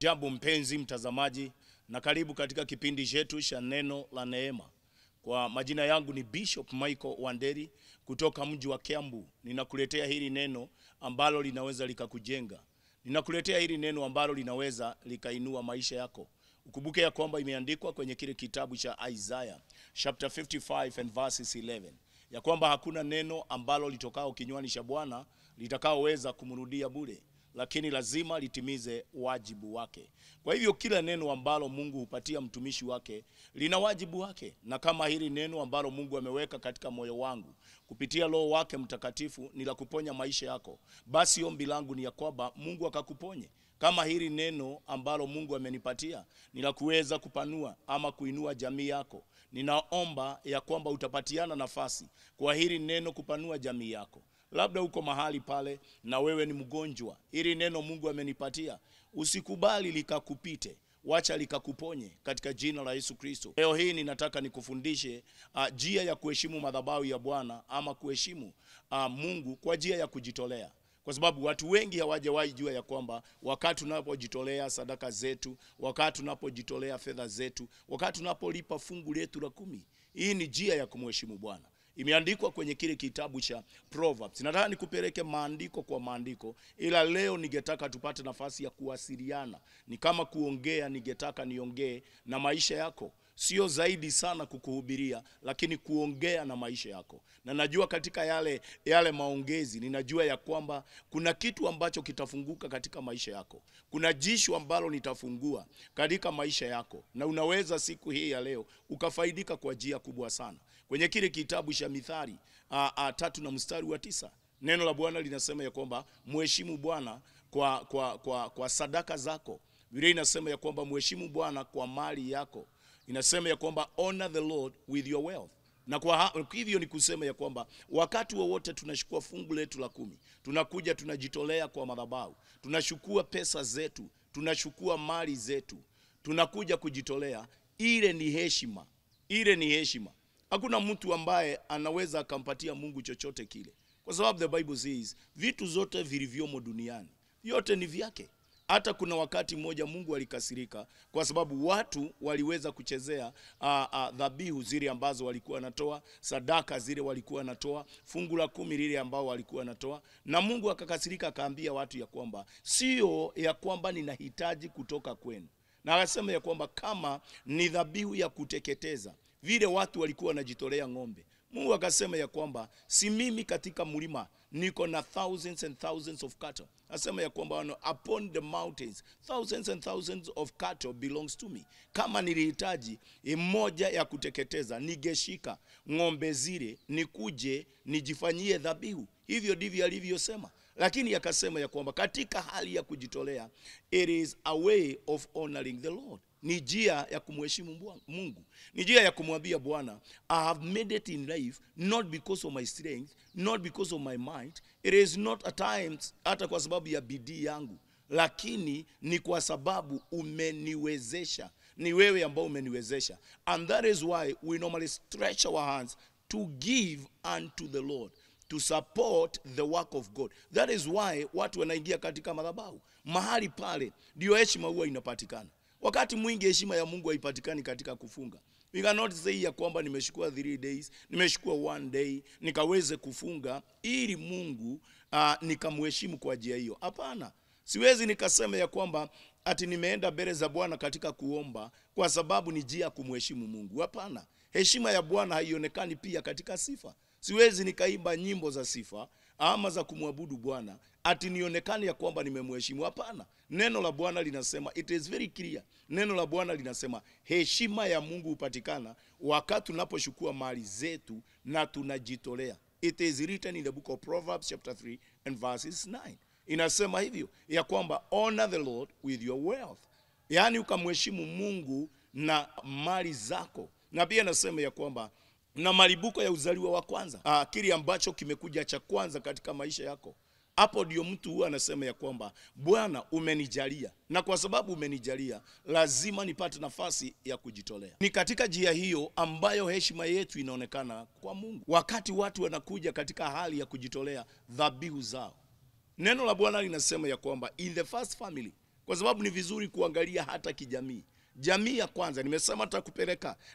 Hujambo mpenzi mtazamaji, na karibu katika kipindi chetu cha neno la neema. Kwa majina yangu ni Bishop Michael Wanderi kutoka mji wa Kiambu. Ninakuletea hili neno ambalo linaweza likakujenga. Ninakuletea hili neno ambalo linaweza likainua maisha yako. Ukumbuke ya kwamba imeandikwa kwenye kile kitabu cha Isaiah chapter 55 and verses 11. Ya kwamba hakuna neno ambalo litokao kinywani cha Bwana litakaoweza kumrudia bure, lakini lazima litimize wajibu wake. Kwa hivyo kila neno ambalo Mungu hupatia mtumishi wake lina wajibu wake, na kama hili neno ambalo Mungu ameweka katika moyo wangu kupitia Roho wake Mtakatifu ni la kuponya maisha yako, basi ombi langu ni ya kwamba Mungu akakuponye. Kama hili neno ambalo Mungu amenipatia ni la kuweza kupanua ama kuinua jamii yako, ninaomba ya kwamba utapatiana nafasi kwa hili neno kupanua jamii yako. Labda uko mahali pale na wewe ni mgonjwa, hili neno Mungu amenipatia, usikubali likakupite, wacha likakuponye katika jina la Yesu Kristo. Leo hii ninataka nikufundishe njia ya kuheshimu madhabahu ya Bwana ama kuheshimu Mungu kwa njia ya kujitolea. Kwa sababu watu wengi hawajawahi jua ya kwamba wakati tunapojitolea sadaka zetu, wakati tunapojitolea fedha zetu, wakati tunapolipa fungu letu la 10, hii ni njia ya kumheshimu Bwana. Imeandikwa kwenye kile kitabu cha Proverbs. Nataka nikupeleke maandiko kwa maandiko, ila leo ningetaka tupate nafasi ya kuwasiliana. Ni kama kuongea, ningetaka niongee na maisha yako. Sio zaidi sana kukuhubiria, lakini kuongea na maisha yako. Na najua katika yale maongezi, ninajua ya kwamba kuna kitu ambacho kitafunguka katika maisha yako. Kuna jisho ambalo nitafungua katika maisha yako, na unaweza siku hii ya leo ukafaidika kwa njia kubwa sana. Kwenye kile kitabu cha Mithali 3 na mstari wa 9, neno la Bwana linasema ya kwamba mheshimu Bwana kwa sadaka zako. Biblia inasema ya kwamba mheshimu Bwana kwa mali yako. Inasema ya kwamba honor the Lord with your wealth. Na kwa hivyo ni kusema ya kwamba wakati wowote tunachukua fungu letu la 10, tunakuja tunajitolea kwa madhabahu, tunachukua pesa zetu, tunachukua mali zetu, tunakuja kujitolea, ile ni heshima. Ile ni heshima. Hakuna mtu ambaye anaweza akampatia Mungu chochote kile, kwa sababu the Bible says vitu zote vilivyomo duniani yote ni vyake. Hata kuna wakati mmoja Mungu alikasirika kwa sababu watu waliweza kuchezea dhabihu zile ambazo walikuwa natoa, sadaka zile walikuwa natoa, fungu la 10 lile ambao walikuwa natoa, na Mungu akakasirika, akaambia watu ya kwamba sio ya kwamba ninahitaji kutoka kwenu. Na akasema ya kwamba kama ni dhabihu ya kuteketeza vile watu walikuwa wanajitolea ng'ombe, Mungu akasema ya kwamba si mimi katika mlima niko na thousands and thousands of cattle. Asema ya kwamba upon the mountains thousands and thousands of cattle belongs to me. Kama nilihitaji moja ya kuteketeza, ningeshika ng'ombe zile nikuje nijifanyie dhabihu. Hivyo ndivyo alivyosema. Lakini akasema ya kwamba katika hali ya kujitolea, it is a way of honoring the Lord. Ni njia ya kumheshimu Mungu. Ni njia ya kumwambia Bwana, I have made it in life not because of my strength, not because of my might. It is not at times hata kwa sababu ya bidii yangu, lakini ni kwa sababu umeniwezesha. Ni wewe ambao umeniwezesha. And that is why we normally stretch our hands to give unto the Lord, to support the work of God. That is why watu wanaingia katika madhabahu. Mahali pale ndio heshima huwa inapatikana. Wakati mwingi heshima ya Mungu haipatikani katika kufunga. We cannot say ya kwamba nimeshukua 3 days, nimeshukua 1 day, nikaweze kufunga ili Mungu nikamheshimu kwa njia hiyo. Hapana. Siwezi nikasema ya kwamba ati nimeenda mbele za Bwana katika kuomba kwa sababu ni njia kumheshimu Mungu. Hapana. Heshima ya Bwana haionekani pia katika sifa. Siwezi nikaimba nyimbo za sifa ama za kumwabudu Bwana ati nionekane ya kwamba nimemheshimu. Hapana. Neno la Bwana linasema, it is very clear. Neno la Bwana linasema heshima ya Mungu hupatikana wakati tunapochukua mali zetu na tunajitolea. It is written in the book of Proverbs chapter 3 and verses 9. Inasema hivyo ya kwamba honor the Lord with your wealth. Yaani ukamheshimu Mungu na mali zako. Na pia nasema ya kwamba na malibuko ya uzaliwa wa kwanza, kile ambacho kimekuja cha kwanza katika maisha yako. Hapo ndio mtu huwa anasema ya kwamba Bwana umenijalia, na kwa sababu umenijalia lazima nipate nafasi ya kujitolea. Ni katika njia hiyo ambayo heshima yetu inaonekana kwa Mungu, wakati watu wanakuja katika hali ya kujitolea dhabihu zao. Neno la Bwana linasema ya kwamba in the first family kwa sababu ni vizuri kuangalia hata kijamii. Jamii ya kwanza, nimesema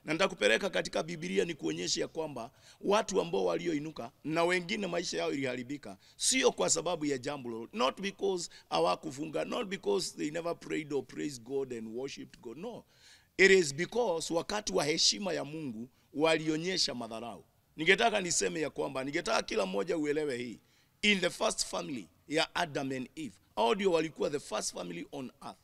nitakupeleka katika Biblia ni kuonyesha ya kwamba watu ambao walioinuka na wengine maisha yao iliharibika, sio kwa sababu ya jambo, not because hawakufunga, not because they never prayed or praised God and worshiped God. No, it is because wakati wa heshima ya Mungu walionyesha madharau. Ningetaka niseme ya kwamba, ningetaka kila mmoja uelewe hii. In the first family ya Adam and Eve, hao ndio walikuwa the first family on earth.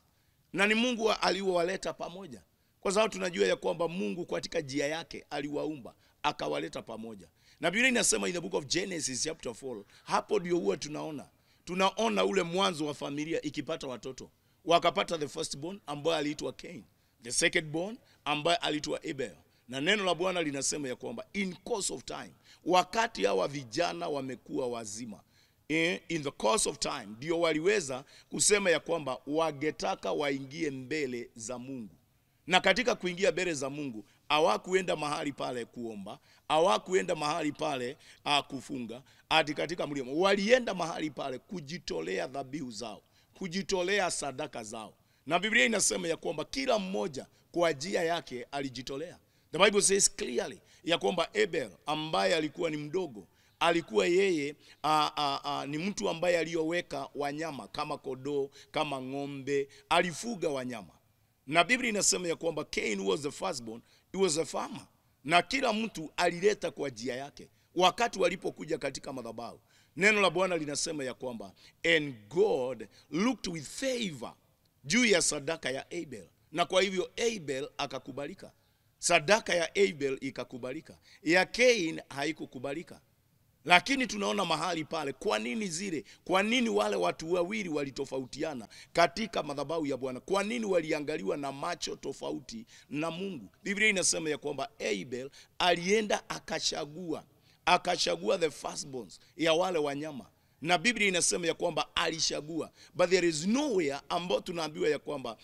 Na ni Mungu aliowaleta pamoja. Kwa sababu tunajua ya kwamba Mungu katika njia yake aliwaumba, akawaleta pamoja. Na Biblia inasema in the book of Genesis chapter 4, hapo ndio huwa tunaona ule mwanzo wa familia ikipata watoto. Wakapata the firstborn ambaye aliitwa Cain, the secondborn ambaye aliitwa Abel. Na neno la Bwana linasema ya kwamba in course of time, wakati hawa vijana wamekuwa wazima, in the course of time, ndio waliweza kusema ya kwamba wangetaka waingie mbele za Mungu. Na katika kuingia mbele za Mungu, hawakuenda mahali pale kuomba, hawakuenda mahali pale kufunga, hadi katika mlima. Walienda mahali pale kujitolea dhabihu zao, kujitolea sadaka zao. Na Biblia inasema ya kwamba kila mmoja kwa njia yake alijitolea. The Bible says clearly ya kwamba Abel ambaye alikuwa ni mdogo, alikuwa yeye ni mtu ambaye aliyoweka wanyama kama kondoo, kama ng'ombe, alifuga wanyama. Na Biblia inasema ya kwamba Cain was the firstborn, he was a farmer. Na kila mtu alileta kwa njia yake. Wakati walipokuja katika madhabahu, neno la Bwana linasema ya kwamba and God looked with favor juu ya sadaka ya Abel. Na kwa hivyo Abel akakubalika. Sadaka ya Abel ikakubalika. Ya Cain haikukubalika. Lakini tunaona mahali pale, kwa nini wale watu wawili walitofautiana katika madhabahu ya Bwana? Kwa nini waliangaliwa na macho tofauti na Mungu? Biblia inasema ya kwamba Abel alienda akachagua the firstborns ya wale wanyama. Na Biblia inasema ya kwamba alishagua. But there is nowhere ambao tunaambiwa ya kwamba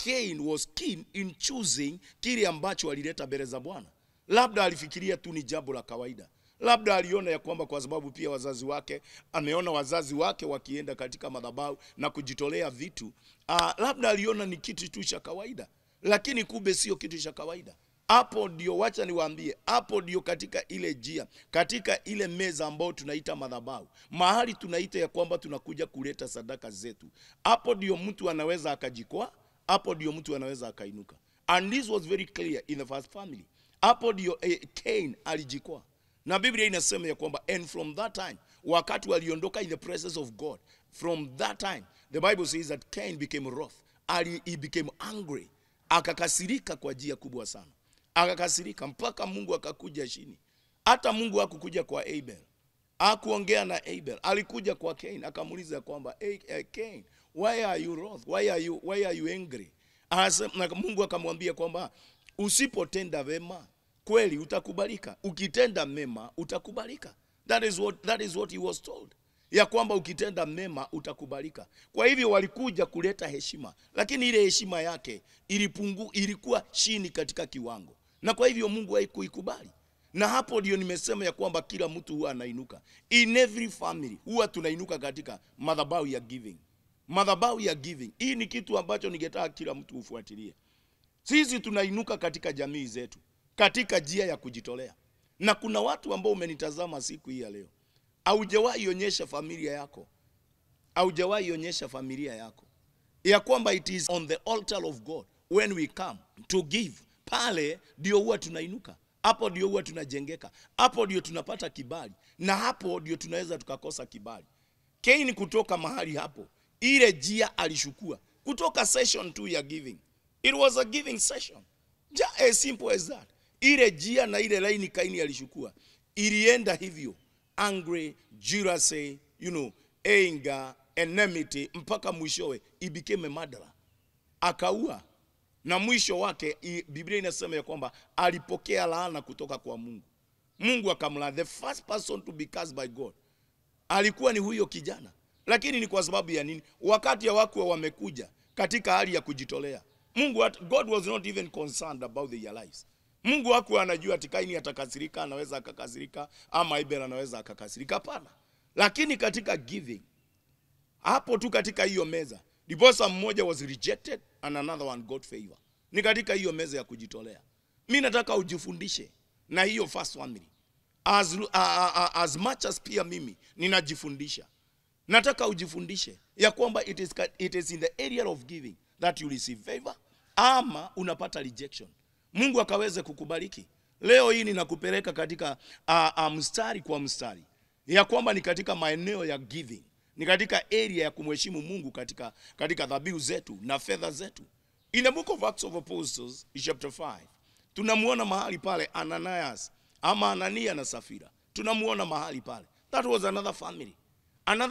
Cain was keen in choosing kile ambacho alileta mbele za Bwana. Labda alifikiria tu ni jambo la kawaida. Labda aliona ya kwamba kwa sababu pia wazazi wake, ameona wazazi wake wakienda katika madhabahu na kujitolea vitu. Labda aliona ni kitu tu cha kawaida. Lakini kumbe sio kitu cha kawaida. Hapo ndio, wacha niwaambie, hapo ndio katika ile njia, katika ile meza ambao tunaita madhabahu, mahali tunaita ya kwamba tunakuja kuleta sadaka zetu. Hapo ndio mtu anaweza akajikwaa, hapo ndio mtu anaweza akainuka. And this was very clear in the first family. Hapo ndio Cain alijikwaa. Na Biblia inasema ya kwamba and from that time, wakati waliondoka in the presence of God, from that time the Bible says that Cain became wroth. He became angry. Akakasirika kwa njia kubwa sana. Akakasirika mpaka Mungu akakuja chini. Hata Mungu hakukuja kwa Abel, hakuongea na Abel, alikuja kwa Cain akamuuliza kwamba Cain, why are you wroth? Why are you angry? Na Mungu akamwambia kwamba usipotenda wema kweli utakubalika, ukitenda mema utakubalika. That is what he was told, ya kwamba ukitenda mema utakubalika. Kwa hivyo walikuja kuleta heshima, lakini ile heshima yake ilikuwa chini katika kiwango. Na kwa hivyo Mungu haikuikubali. Na hapo ndio nimesema ya kwamba kila mtu huwa anainuka. In every family huwa tunainuka katika madhabahu ya giving. Madhabahu ya giving. Hii ni kitu ambacho ningetaka kila mtu ufuatilie. Sisi tunainuka katika jamii zetu, katika njia ya kujitolea. Na kuna watu ambao umenitazama siku hii ya leo, haujawahi onyesha familia yako. Haujawahi onyesha familia yako ya kwamba it is on the altar of God when we come to give. Pale ndio huwa tunainuka. Hapo ndio huwa tunajengeka. Hapo ndio tunapata kibali. Na hapo ndio tunaweza tukakosa kibali. Cain kutoka mahali hapo, ile njia alishukua kutoka session 2 ya giving. It was a giving session. Just as simple as that. Ile njia na ile laini Cain alishukua, ilienda hivyo: angry, jealousy, anger, enmity, mpaka mwishowe he became a murderer. Akaua. Na mwisho wake Biblia inasema ya kwamba alipokea laana kutoka kwa Mungu. Mungu akamlaani. The first person to be cursed by God alikuwa ni huyo kijana. Lakini ni kwa sababu ya nini? Wakati hawakuwa wamekuja katika hali ya kujitolea. God was not even concerned about their lives. Mungu hakuwa anajua ati Cain atakasirika, anaweza akakasirika, ama Abel anaweza akakasirika. Hapana. Lakini katika giving, hapo tu katika hiyo meza, Diposa mmoja was rejected and another one got favor. Ni katika hiyo meza ya kujitolea. Mimi nataka ujifundishe na hiyo first family. As much as pia mimi ninajifundisha. Nataka ujifundishe ya kwamba it is in the area of giving that you receive favor ama unapata rejection. Mungu akaweze kukubariki. Leo hii ninakupeleka katika mstari kwa mstari ya kwamba ni katika maeneo ya giving, ni katika area ya kumheshimu Mungu katika dhabihu zetu na fedha zetu. In the book of Acts of Apostles chapter 5 tunamuona mahali pale Ananias ama Anania na Safira. Tunamuona mahali pale. That was another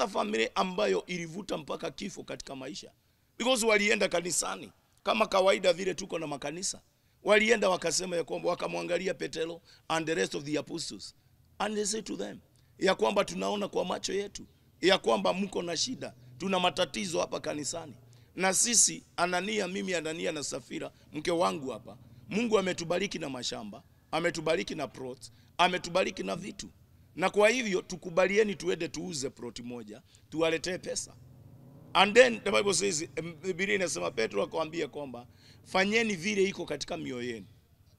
family ambayo ilivuta mpaka kifo katika maisha. Because walienda kanisani kama kawaida vile tuko na makanisa. Walienda wakasema ya kwamba, wakamwangalia Petero and the rest of the apostles and they said to them ya kwamba tunaona kwa macho yetu ya kwamba mko na shida, tuna matatizo hapa kanisani, na sisi mimi Anania na Safira mke wangu hapa, Mungu ametubariki na mashamba, ametubariki na plots, ametubariki na vitu, na kwa hivyo tukubalieni tuende tuuze plot moja tuwaletee pesa. And then the Bible says, Biblia inasema Petro akamwambia kwamba fanyeni vile iko katika mioyo yenu.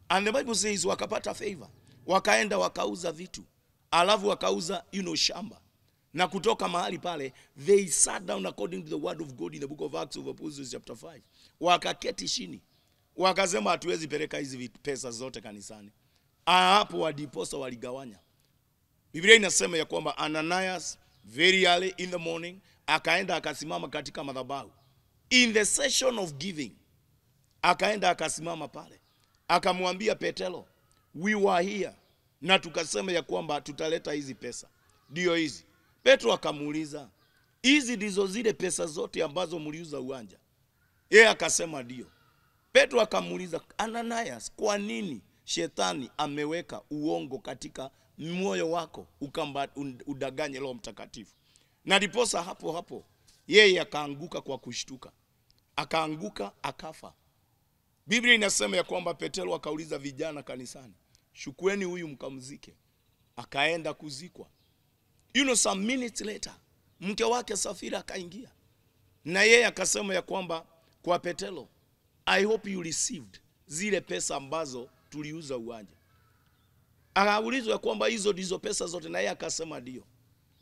And the Bible says wakapata favor, wakaenda wakauza vitu, alafu wakauza shamba. Na kutoka mahali pale they sat down according to the word of God in the book of Acts of Apostles chapter 5. Wakaketi chini, wakasema hatuwezi peleka hizi pesa zote kanisani. Hapo wadiposa waligawanya. Biblia inasema ya kwamba Ananias very early in the morning akaenda akasimama katika madhabahu in the session of giving. Akaenda akasimama pale akamwambia Petero, we were here na tukasema ya kwamba tutaleta hizi pesa, ndio hizi. Petro akamuuliza, hizi ndizo zile pesa zote ambazo mliuza uwanja? Yeye akasema ndio. Petro akamuuliza, Ananias, kwa nini shetani ameweka uongo katika moyo wako udanganye Roho Mtakatifu? Na ndiposa hapo yeye akaanguka kwa kushtuka, akaanguka akafa. Biblia inasema ya kwamba Petero akauliza vijana kanisani, shukueni huyu mkamzike. Akaenda kuzikwa. Some minutes later mke wake Safira akaingia, na yeye akasema ya kwamba kwa Petero, I hope you received zile pesa ambazo tuliuza uwanja. Akaulizwa kwamba hizo ndizo pesa zote, na yeye akasema ndio.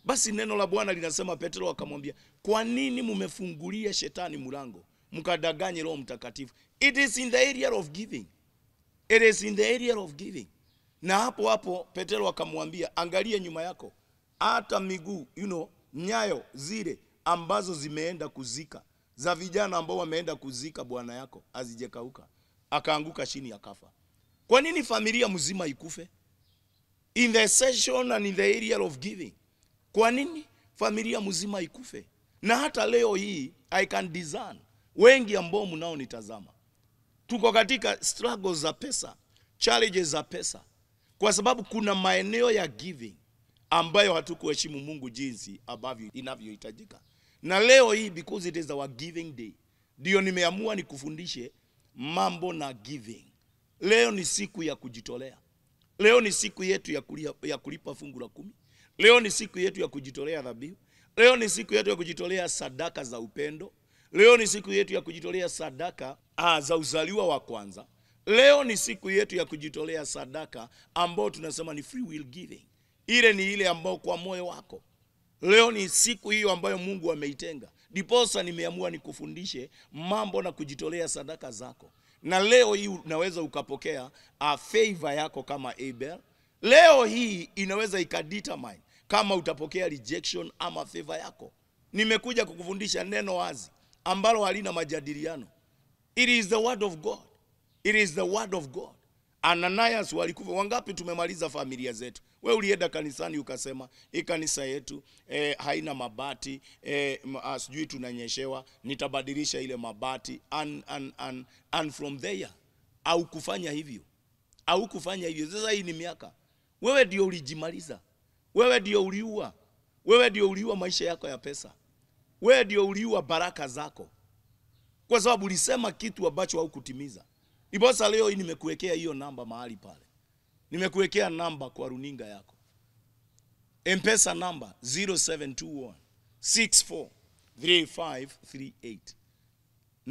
Basi neno la Bwana linasema Petro akamwambia, kwa nini mumefungulia shetani mlango mkadanganye Roho Mtakatifu? It is in the area of giving. It is in the area of giving. Na hapo Petro akamwambia, angalia nyuma yako, hata miguu nyayo zile ambazo zimeenda kuzika za vijana ambao wameenda kuzika bwana yako hazijekauka. Akaanguka chini akafa. Kwa nini familia mzima ikufe? In the session and in the area of giving. Kwa nini familia mzima ikufe? Na hata leo hii I can discern wengi ambao mnao nitazama, tuko katika struggles za pesa, challenges za pesa, kwa sababu kuna maeneo ya giving ambayo hatukuheshimu Mungu jinsi ambavyo inavyohitajika. Na leo hii because it is our giving day, ndio nimeamua nikufundishe mambo na giving. Leo ni siku ya kujitolea. Leo ni siku yetu ya kulipa fungu la 10. Leo ni siku yetu ya kujitolea dhabihu. Leo ni siku yetu ya kujitolea sadaka za upendo. Leo ni siku yetu ya kujitolea sadaka za uzaliwa wa kwanza. Leo ni siku yetu ya kujitolea sadaka ambao tunasema ni free will giving. Ile ni ile ambao kwa moyo wako. Leo ni siku hiyo ambayo Mungu ameitenga. Diposa nimeamua nikufundishe mambo na kujitolea sadaka zako. Na leo hii unaweza ukapokea favor yako kama Abel. Leo hii inaweza ikadetermine kama utapokea rejection ama favor yako. Nimekuja kukufundisha neno wazi ambalo halina majadiliano. It is the word of God. It is the word of God. Ananias walikufa. Wangapi tumemaliza familia zetu? Wewe ulienda kanisani ukasema, hii kanisa yetu haina mabati, sijui tunanyeshewa, nitabadilisha ile mabati, and from there au kufanya hivyo. Au kufanya hivyo. Sasa hii ni miaka. Wewe ndio ulijimaliza. Wewe ndio uliua. Wewe ndio uliua maisha yako ya pesa. Wewe ndio uliua baraka zako, kwa sababu ulisema kitu ambacho haukutimiza. Ndiposa leo hii nimekuwekea hiyo namba mahali pale. Nimekuwekea namba kwa runinga yako. M-Pesa namba 0721 643538.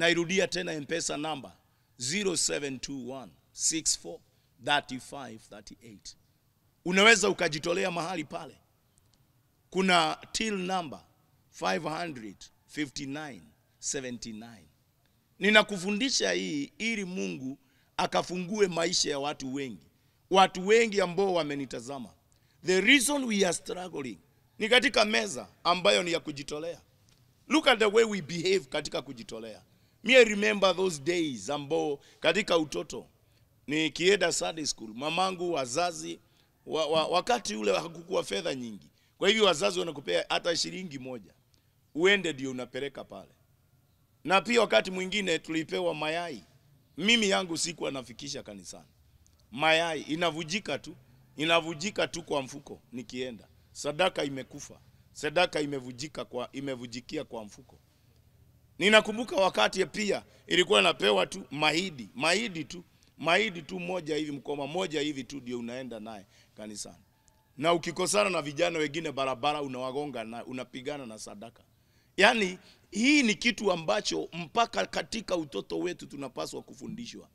Nairudia tena M-Pesa namba 0721643538. Unaweza ukajitolea mahali pale. Kuna till number 55979. Ninakufundisha hii ili Mungu akafungue maisha ya watu wengi. Watu wengi ambao wamenitazama. The reason we are struggling ni katika meza ambayo ni ya kujitolea. Look at the way we behave katika kujitolea. Me remember those days ambao katika utoto nikienda Sunday school, mamangu, wazazi wakati ule hakukuwa fedha nyingi. Kwa hivyo wazazi wanakupea hata shilingi moja. Uende ndio unapeleka pale. Na pia wakati mwingine tulipewa mayai. Mimi yangu sikuwa nafikisha kanisani. Mayai inavujika tu kwa mfuko nikienda. Sadaka imekufa. Sadaka imevujikia kwa mfuko. Ninakumbuka wakati pia ilikuwa napewa tu mahidi tu moja hivi, mkoma moja hivi tu ndio unaenda naye kanisani. Na ukikosana na vijana wengine barabara unawagonga na unapigana na sadaka. Yani hii ni kitu ambacho mpaka katika utoto wetu tunapaswa kufundishwa.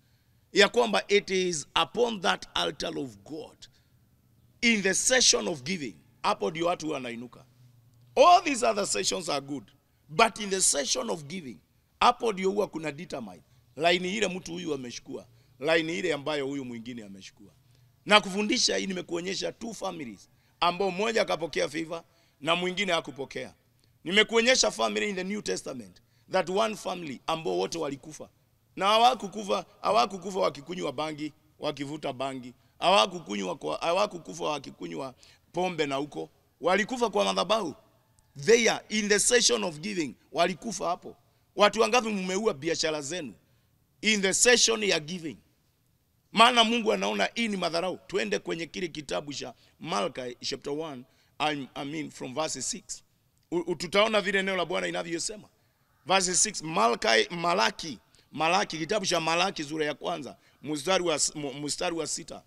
Ya kwamba it is upon that altar of God, in the session of giving, hapo ndio watu wanainuka. All these other sessions are good, but in the session of giving, hapo ndio huwa kuna determine line ile mtu huyu ameshukua, line ile ambayo huyu mwingine ameshukua. Na kufundisha hii nimekuonyesha two families ambao mmoja akapokea favor na mwingine hakupokea. Nimekuonyesha family in the New Testament, that one family ambao wote walikufa. Na hawakukufa wakikunywa bangi, wakivuta bangi. Hawakukufa wakikunywa pombe na huko. Walikufa kwa madhabahu. They are in the session of giving. Walikufa hapo. Watu wangapi mmeua biashara zenu in the session ya giving? Maana Mungu anaona hii ni madharau. Twende kwenye kile kitabu cha Malachi chapter 1, from verse 6. Tutaona vile neno la Bwana inavyosema. Verse 6, Malaki, kitabu cha Malaki sura ya kwanza, mstari wa 6.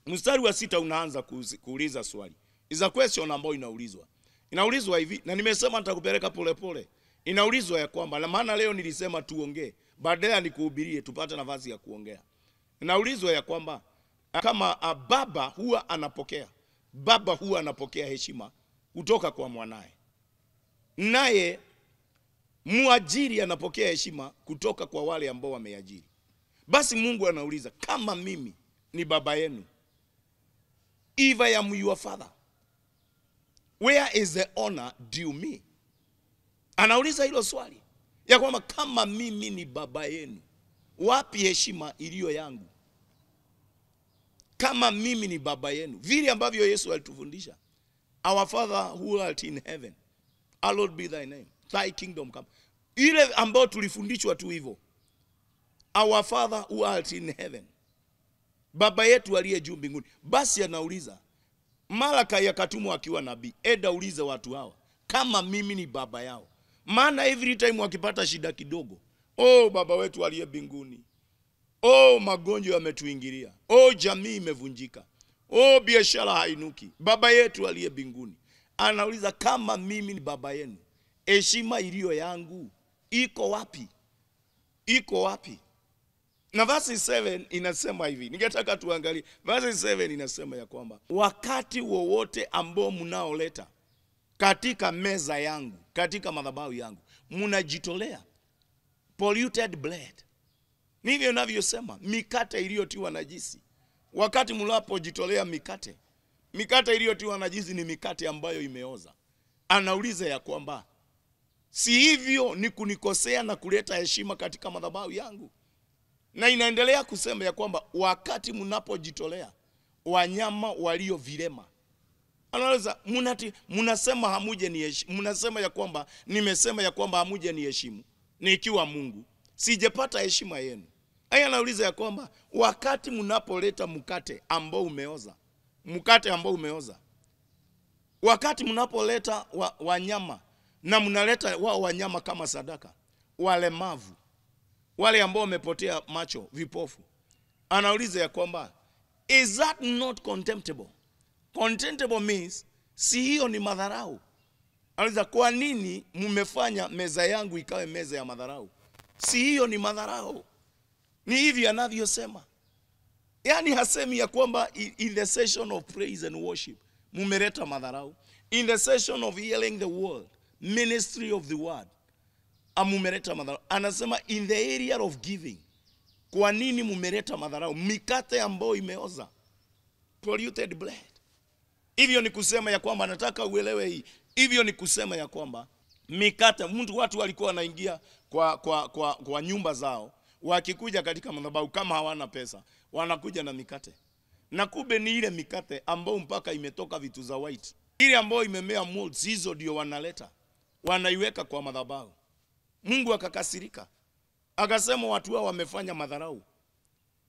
Mstari wa 6 unaanza kuuliza swali. Is a question ambayo inaulizwa. Inaulizwa hivi, na nimesema nitakupeleka pole. Inaulizwa ya kwamba, na maana leo nilisema tuongee, baadaye nikuhubirie tupate nafasi ya kuongea. Inaulizwa ya kwamba kama baba huwa anapokea heshima kutoka kwa mwanae, naye muajiri anapokea heshima kutoka kwa wale ambao wameajiri. Basi Mungu anauliza, kama mimi ni baba yenu, if I am your father, where is the honor due me? Anauliza hilo swali ya kwamba kama mimi ni baba yenu, wapi heshima iliyo yangu? Kama mimi ni baba yenu, vile ambavyo Yesu alitufundisha, our Father who art in heaven, hallowed be thy name, thy kingdom come. Ile ambao tulifundishwa tu hivyo, our Father who art in heaven, baba yetu aliye juu mbinguni. Basi anauliza, Malachi akatumwa akiwa nabii, eda uliza watu hawa kama mimi ni baba yao. Maana every time wakipata shida kidogo, baba wetu aliye mbinguni, magonjwa yametuingilia, jamii imevunjika, biashara hainuki, baba yetu aliye mbinguni. Anauliza, kama mimi ni baba yenu, heshima iliyo yangu iko wapi? Iko wapi? Na verse 7 inasema hivi. Ningetaka tuangalie. Verse 7 inasema ya kwamba wakati wowote ambao mnaoleta katika meza yangu, katika madhabahu yangu, mnajitolea polluted blood. Ndivyo inavyosema, mikate iliyotiwa najisi. Wakati mnapojitolea mikate iliyotiwa najisi ni mikate ambayo imeoza. Anauliza ya kwamba si hivyo ni kunikosea na kuleta heshima katika madhabahu yangu? Na inaendelea kusema ya kwamba wakati mnapojitolea wanyama walio vilema. Anaweza mnasema hamuje ni heshima. Mnasema ya kwamba nimesema ya kwamba hamuje ni heshimu. Nikiwa Mungu sijepata heshima yenu. Haya anauliza ya kwamba wakati mnapoleta mkate ambao umeoza, wakati mnapoleta wanyama na mnaleta wao wanyama kama sadaka, walemavu, wale ambao wamepotea macho, vipofu, anauliza ya kwamba is that not contemptible? Contemptible means si hiyo ni madharau. Anauliza, kwa nini mmefanya meza yangu ikawe meza ya madharau? Si hiyo ni madharau? Ni hivi anavyosema. Yani hasemi ya kwamba in the session of praise and worship mumeleta madharau. In the session of healing the word, ministry of the word, mumeleta madharau. Anasema in the area of giving. Kwa nini mumeleta madharau? Mikate ambayo imeoza, polluted bread. Hivyo ni kusema ya kwamba, nataka uelewe hii. Hivyo ni kusema ya kwamba mikate, watu walikuwa wanaingia kwa nyumba zao, wakikuja katika madhabahu kama hawana pesa, wanakuja na mikate. Na kumbe ni ile mikate ambayo mpaka imetoka vitu za white. Ile ambayo imemea molds, hizo ndio wanaleta. Wanaiweka kwa madhabahu. Mungu akakasirika. Akasema watu hao wamefanya madharau.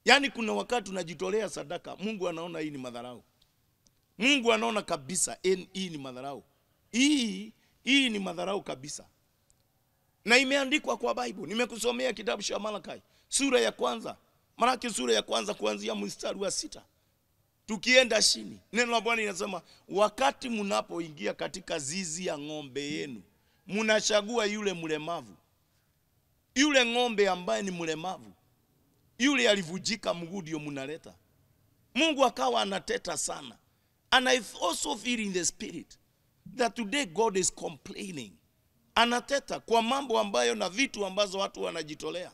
Yani kuna wakati tunajitolea sadaka, Mungu anaona hii ni madharau. Mungu anaona kabisa hii ni madharau. Hii ni madharau kabisa. Na imeandikwa kwa Bible. Nimekusomea kitabu cha Malachi, sura ya kwanza. Malaki sura ya kwanza kuanzia mstari wa 6. Tukienda chini, neno la Bwana linasema, wakati mnapoingia katika zizi ya ng'ombe yenu, mnachagua yule mlemavu. Yule ng'ombe ambaye ni mlemavu, yule alivujika mguu ndio mnaleta. Mungu akawa anateta sana. And I also feel in the spirit that today God is complaining. Anateta kwa mambo ambayo na vitu ambazo watu wanajitolea.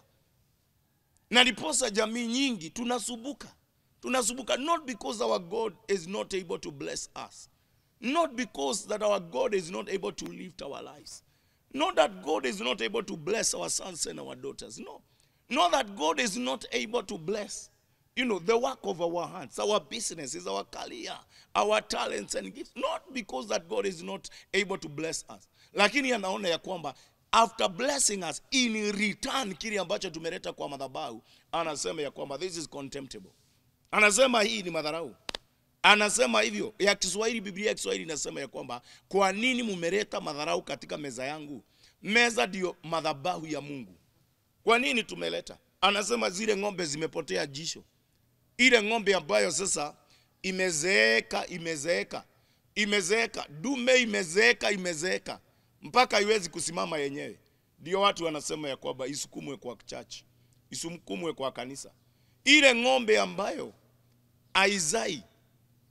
Na ndiposa jamii nyingi tunasubuka. Tunasubuka not because our God is not able to bless us. Not because that our God is not able to lift our lives. Not that God is not able to bless our sons and our daughters. No. Not that God is not able to bless, the work of our hands, our businesses, our career, our talents and gifts. Not because that God is not able to bless us. Lakini anaona ya kwamba after blessing us, in return kile ambacho tumeleta kwa madhabahu, anasema ya kwamba this is contemptible. Anasema hii ni madharau. Anasema hivyo. Ya Kiswahili, Biblia ya Kiswahili inasema ya kwamba, kwa nini mumeleta madharau katika meza yangu? Meza ndio madhabahu ya Mungu. Kwa nini tumeleta? Anasema zile ng'ombe zimepotea jisho. Ile ng'ombe ambayo sasa imezeeka, dume imezeeka mpaka haiwezi kusimama yenyewe. Ndio watu wanasema ya kwamba isukumwe kwa church, isukumwe kwa kanisa. Ile ng'ombe ambayo haizai,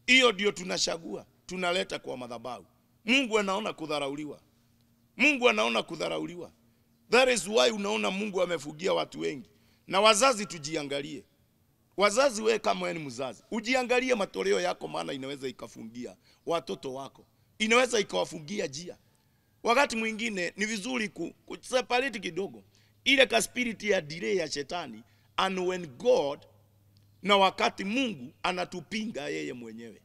hiyo ndio tunachagua, tunaleta kwa madhabahu. Mungu anaona kudharauliwa. Mungu anaona kudharauliwa. That is why unaona Mungu amefugia watu wengi. Na wazazi tujiangalie. Wazazi, wewe kama wewe ni mzazi, ujiangalie matoleo yako, maana inaweza ikafungia watoto wako. Inaweza ikawafungia njia. Wakati mwingine ni vizuri kuseparate kidogo ile ka spirit ya delay ya shetani and when God, na wakati Mungu anatupinga yeye mwenyewe.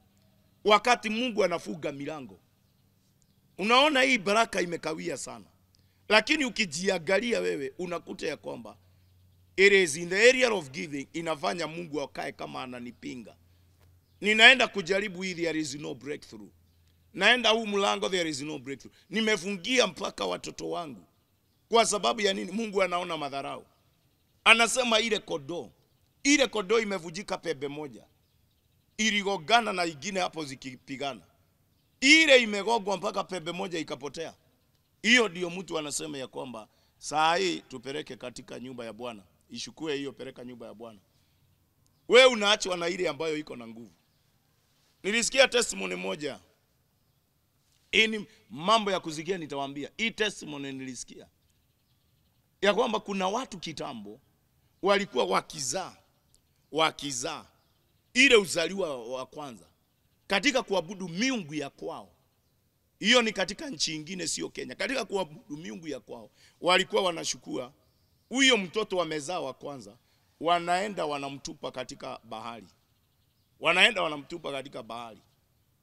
Wakati Mungu anafuga milango. Unaona hii baraka imekawia sana. Lakini ukijiangalia wewe unakuta ya kwamba it is in the area of giving inafanya Mungu akae kama ananipinga. Ninaenda kujaribu hii, there is no breakthrough. Naenda huu mlango, there is no breakthrough. Nimefungia mpaka watoto wangu. Kwa sababu ya nini? Mungu anaona madharau. Anasema ile kodoo imevujika pembe moja, iligongana na ingine hapo zikipigana. Ile imegongwa mpaka pembe moja ikapotea. Hiyo ndio mtu anasema ya kwamba saa hii tupeleke katika nyumba ya Bwana. Ishukue hiyo, peleka nyumba ya Bwana. Wewe unaachwa na ile ambayo iko na nguvu. Nilisikia testimony moja. Ini mambo ya kuzikia nitawaambia. Hii testimony nilisikia ya kwamba kuna watu kitambo walikuwa wakizaa ile uzaliwa wa kwanza katika kuabudu miungu ya kwao. Hiyo ni katika nchi nyingine, sio Kenya. Katika kuabudu miungu ya kwao walikuwa wanashukua huyo mtoto wamezaa wa kwanza, wanaenda wanamtupa katika bahari.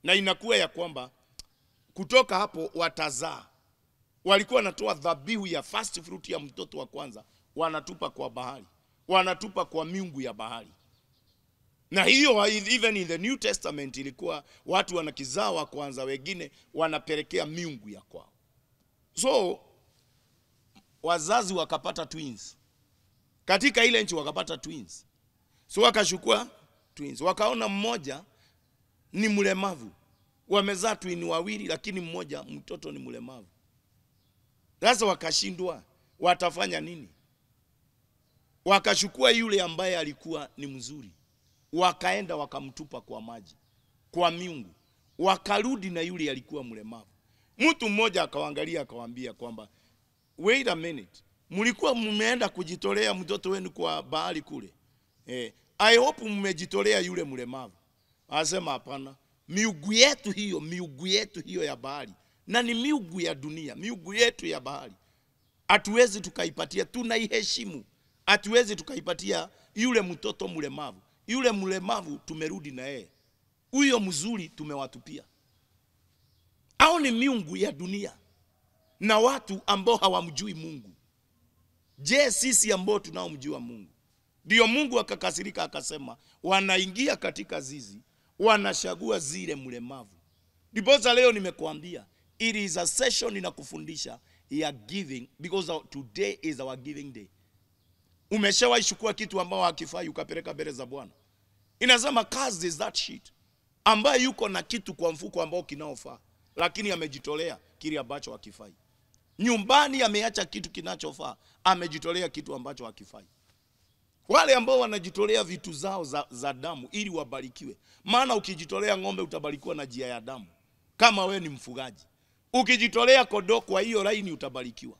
Na inakuwa ya kwamba kutoka hapo watazaa. Walikuwa wanatoa dhabihu ya first fruit ya mtoto wa kwanza, wanatupa kwa bahari. Wanatupa kwa miungu ya bahari. Na hiyo even in the New Testament ilikuwa watu wanakizaa wa kwanza, wengine wanapelekea miungu ya kwao. So wazazi wakapata twins. Katika ile nchi wakapata twins. So wakachukua twins. Wakaona mmoja ni mlemavu. Wamezaa twin wawili lakini mmoja mtoto ni mlemavu. Sasa wakashindwa watafanya nini? wakachukua yule ambaye alikuwa ni mzuri, wakaenda wakamtupa kwa maji, kwa miungu, wakarudi na yule alikuwa mlemavu. Mtu mmoja akawaangalia akawaambia kwamba wait a minute, mlikuwa mmeenda kujitolea mtoto wenu kwa bahari kule, I hope mmejitolea yule mlemavu. Anasema hapana, miungu yetu hiyo ya bahari, na ni miungu ya dunia, miungu yetu ya bahari, hatuwezi tukaipatia, tunaiheshimu, hatuwezi tukaipatia yule mtoto mlemavu. Yule mlemavu tumerudi na yeye, huyo mzuri tumewatupia. Hao ni miungu ya dunia na watu ambao hawamjui Mungu. Je, sisi ambao tunaomjua Mungu? Ndio Mungu akakasirika akasema wanaingia katika zizi, wanachagua zile mlemavu. Ndiposa leo nimekuambia it is a session inakufundisha ya giving, because today is our giving day. Umeshawahi chukua kitu ambao hakifai ukapeleka mbele za Bwana? Inasema cast is that shit, ambaye yuko na kitu kwa mfuko ambao kinaofaa, lakini amejitolea kile ambacho hakifai. Nyumbani ameacha kitu kinachofaa, amejitolea kitu ambacho hakifai. Wale ambao wanajitolea vitu zao za damu ili wabarikiwe. Maana ukijitolea ng'ombe utabarikiwa na njia ya damu, kama we ni mfugaji. Ukijitolea kondoo kwa hiyo laini utabarikiwa.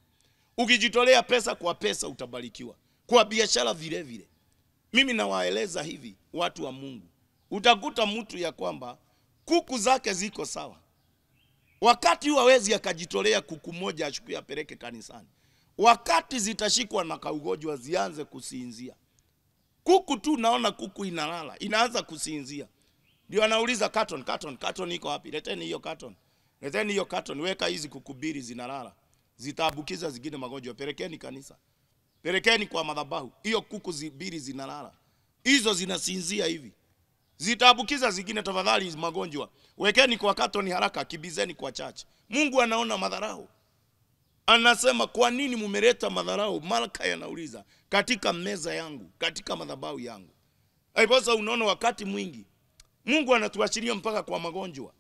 Ukijitolea pesa kwa pesa utabarikiwa. Kwa biashara vile vile. Mimi nawaeleza hivi watu wa Mungu, utakuta mtu ya kwamba kuku zake ziko sawa, wakati hawezi akajitolea kuku moja achukue apeleke kanisani. Wakati zitashikwa na kaugonjwa zianze kusinzia, kuku tu naona kuku inalala, inaanza kusinzia, ndio anauliza carton iko wapi? Leteni hiyo carton. Leteni hiyo carton, weka hizi kukubiri zinalala, zitaabukiza zingine magonjwa, pelekeni kanisa, pelekeni kwa madhabahu. Hiyo kuku zibiri zinalala, hizo zinasinzia hivi, zitaabukiza zingine, tafadhali magonjwa, wekeni kwa carton haraka, kibizeni kwa church. Mungu anaona madharau. Anasema kwa nini mumeleta madharau? Malaka yanauliza katika meza yangu, katika madhabahu yangu. Aiposa unaona wakati mwingi Mungu anatuachilia mpaka kwa magonjwa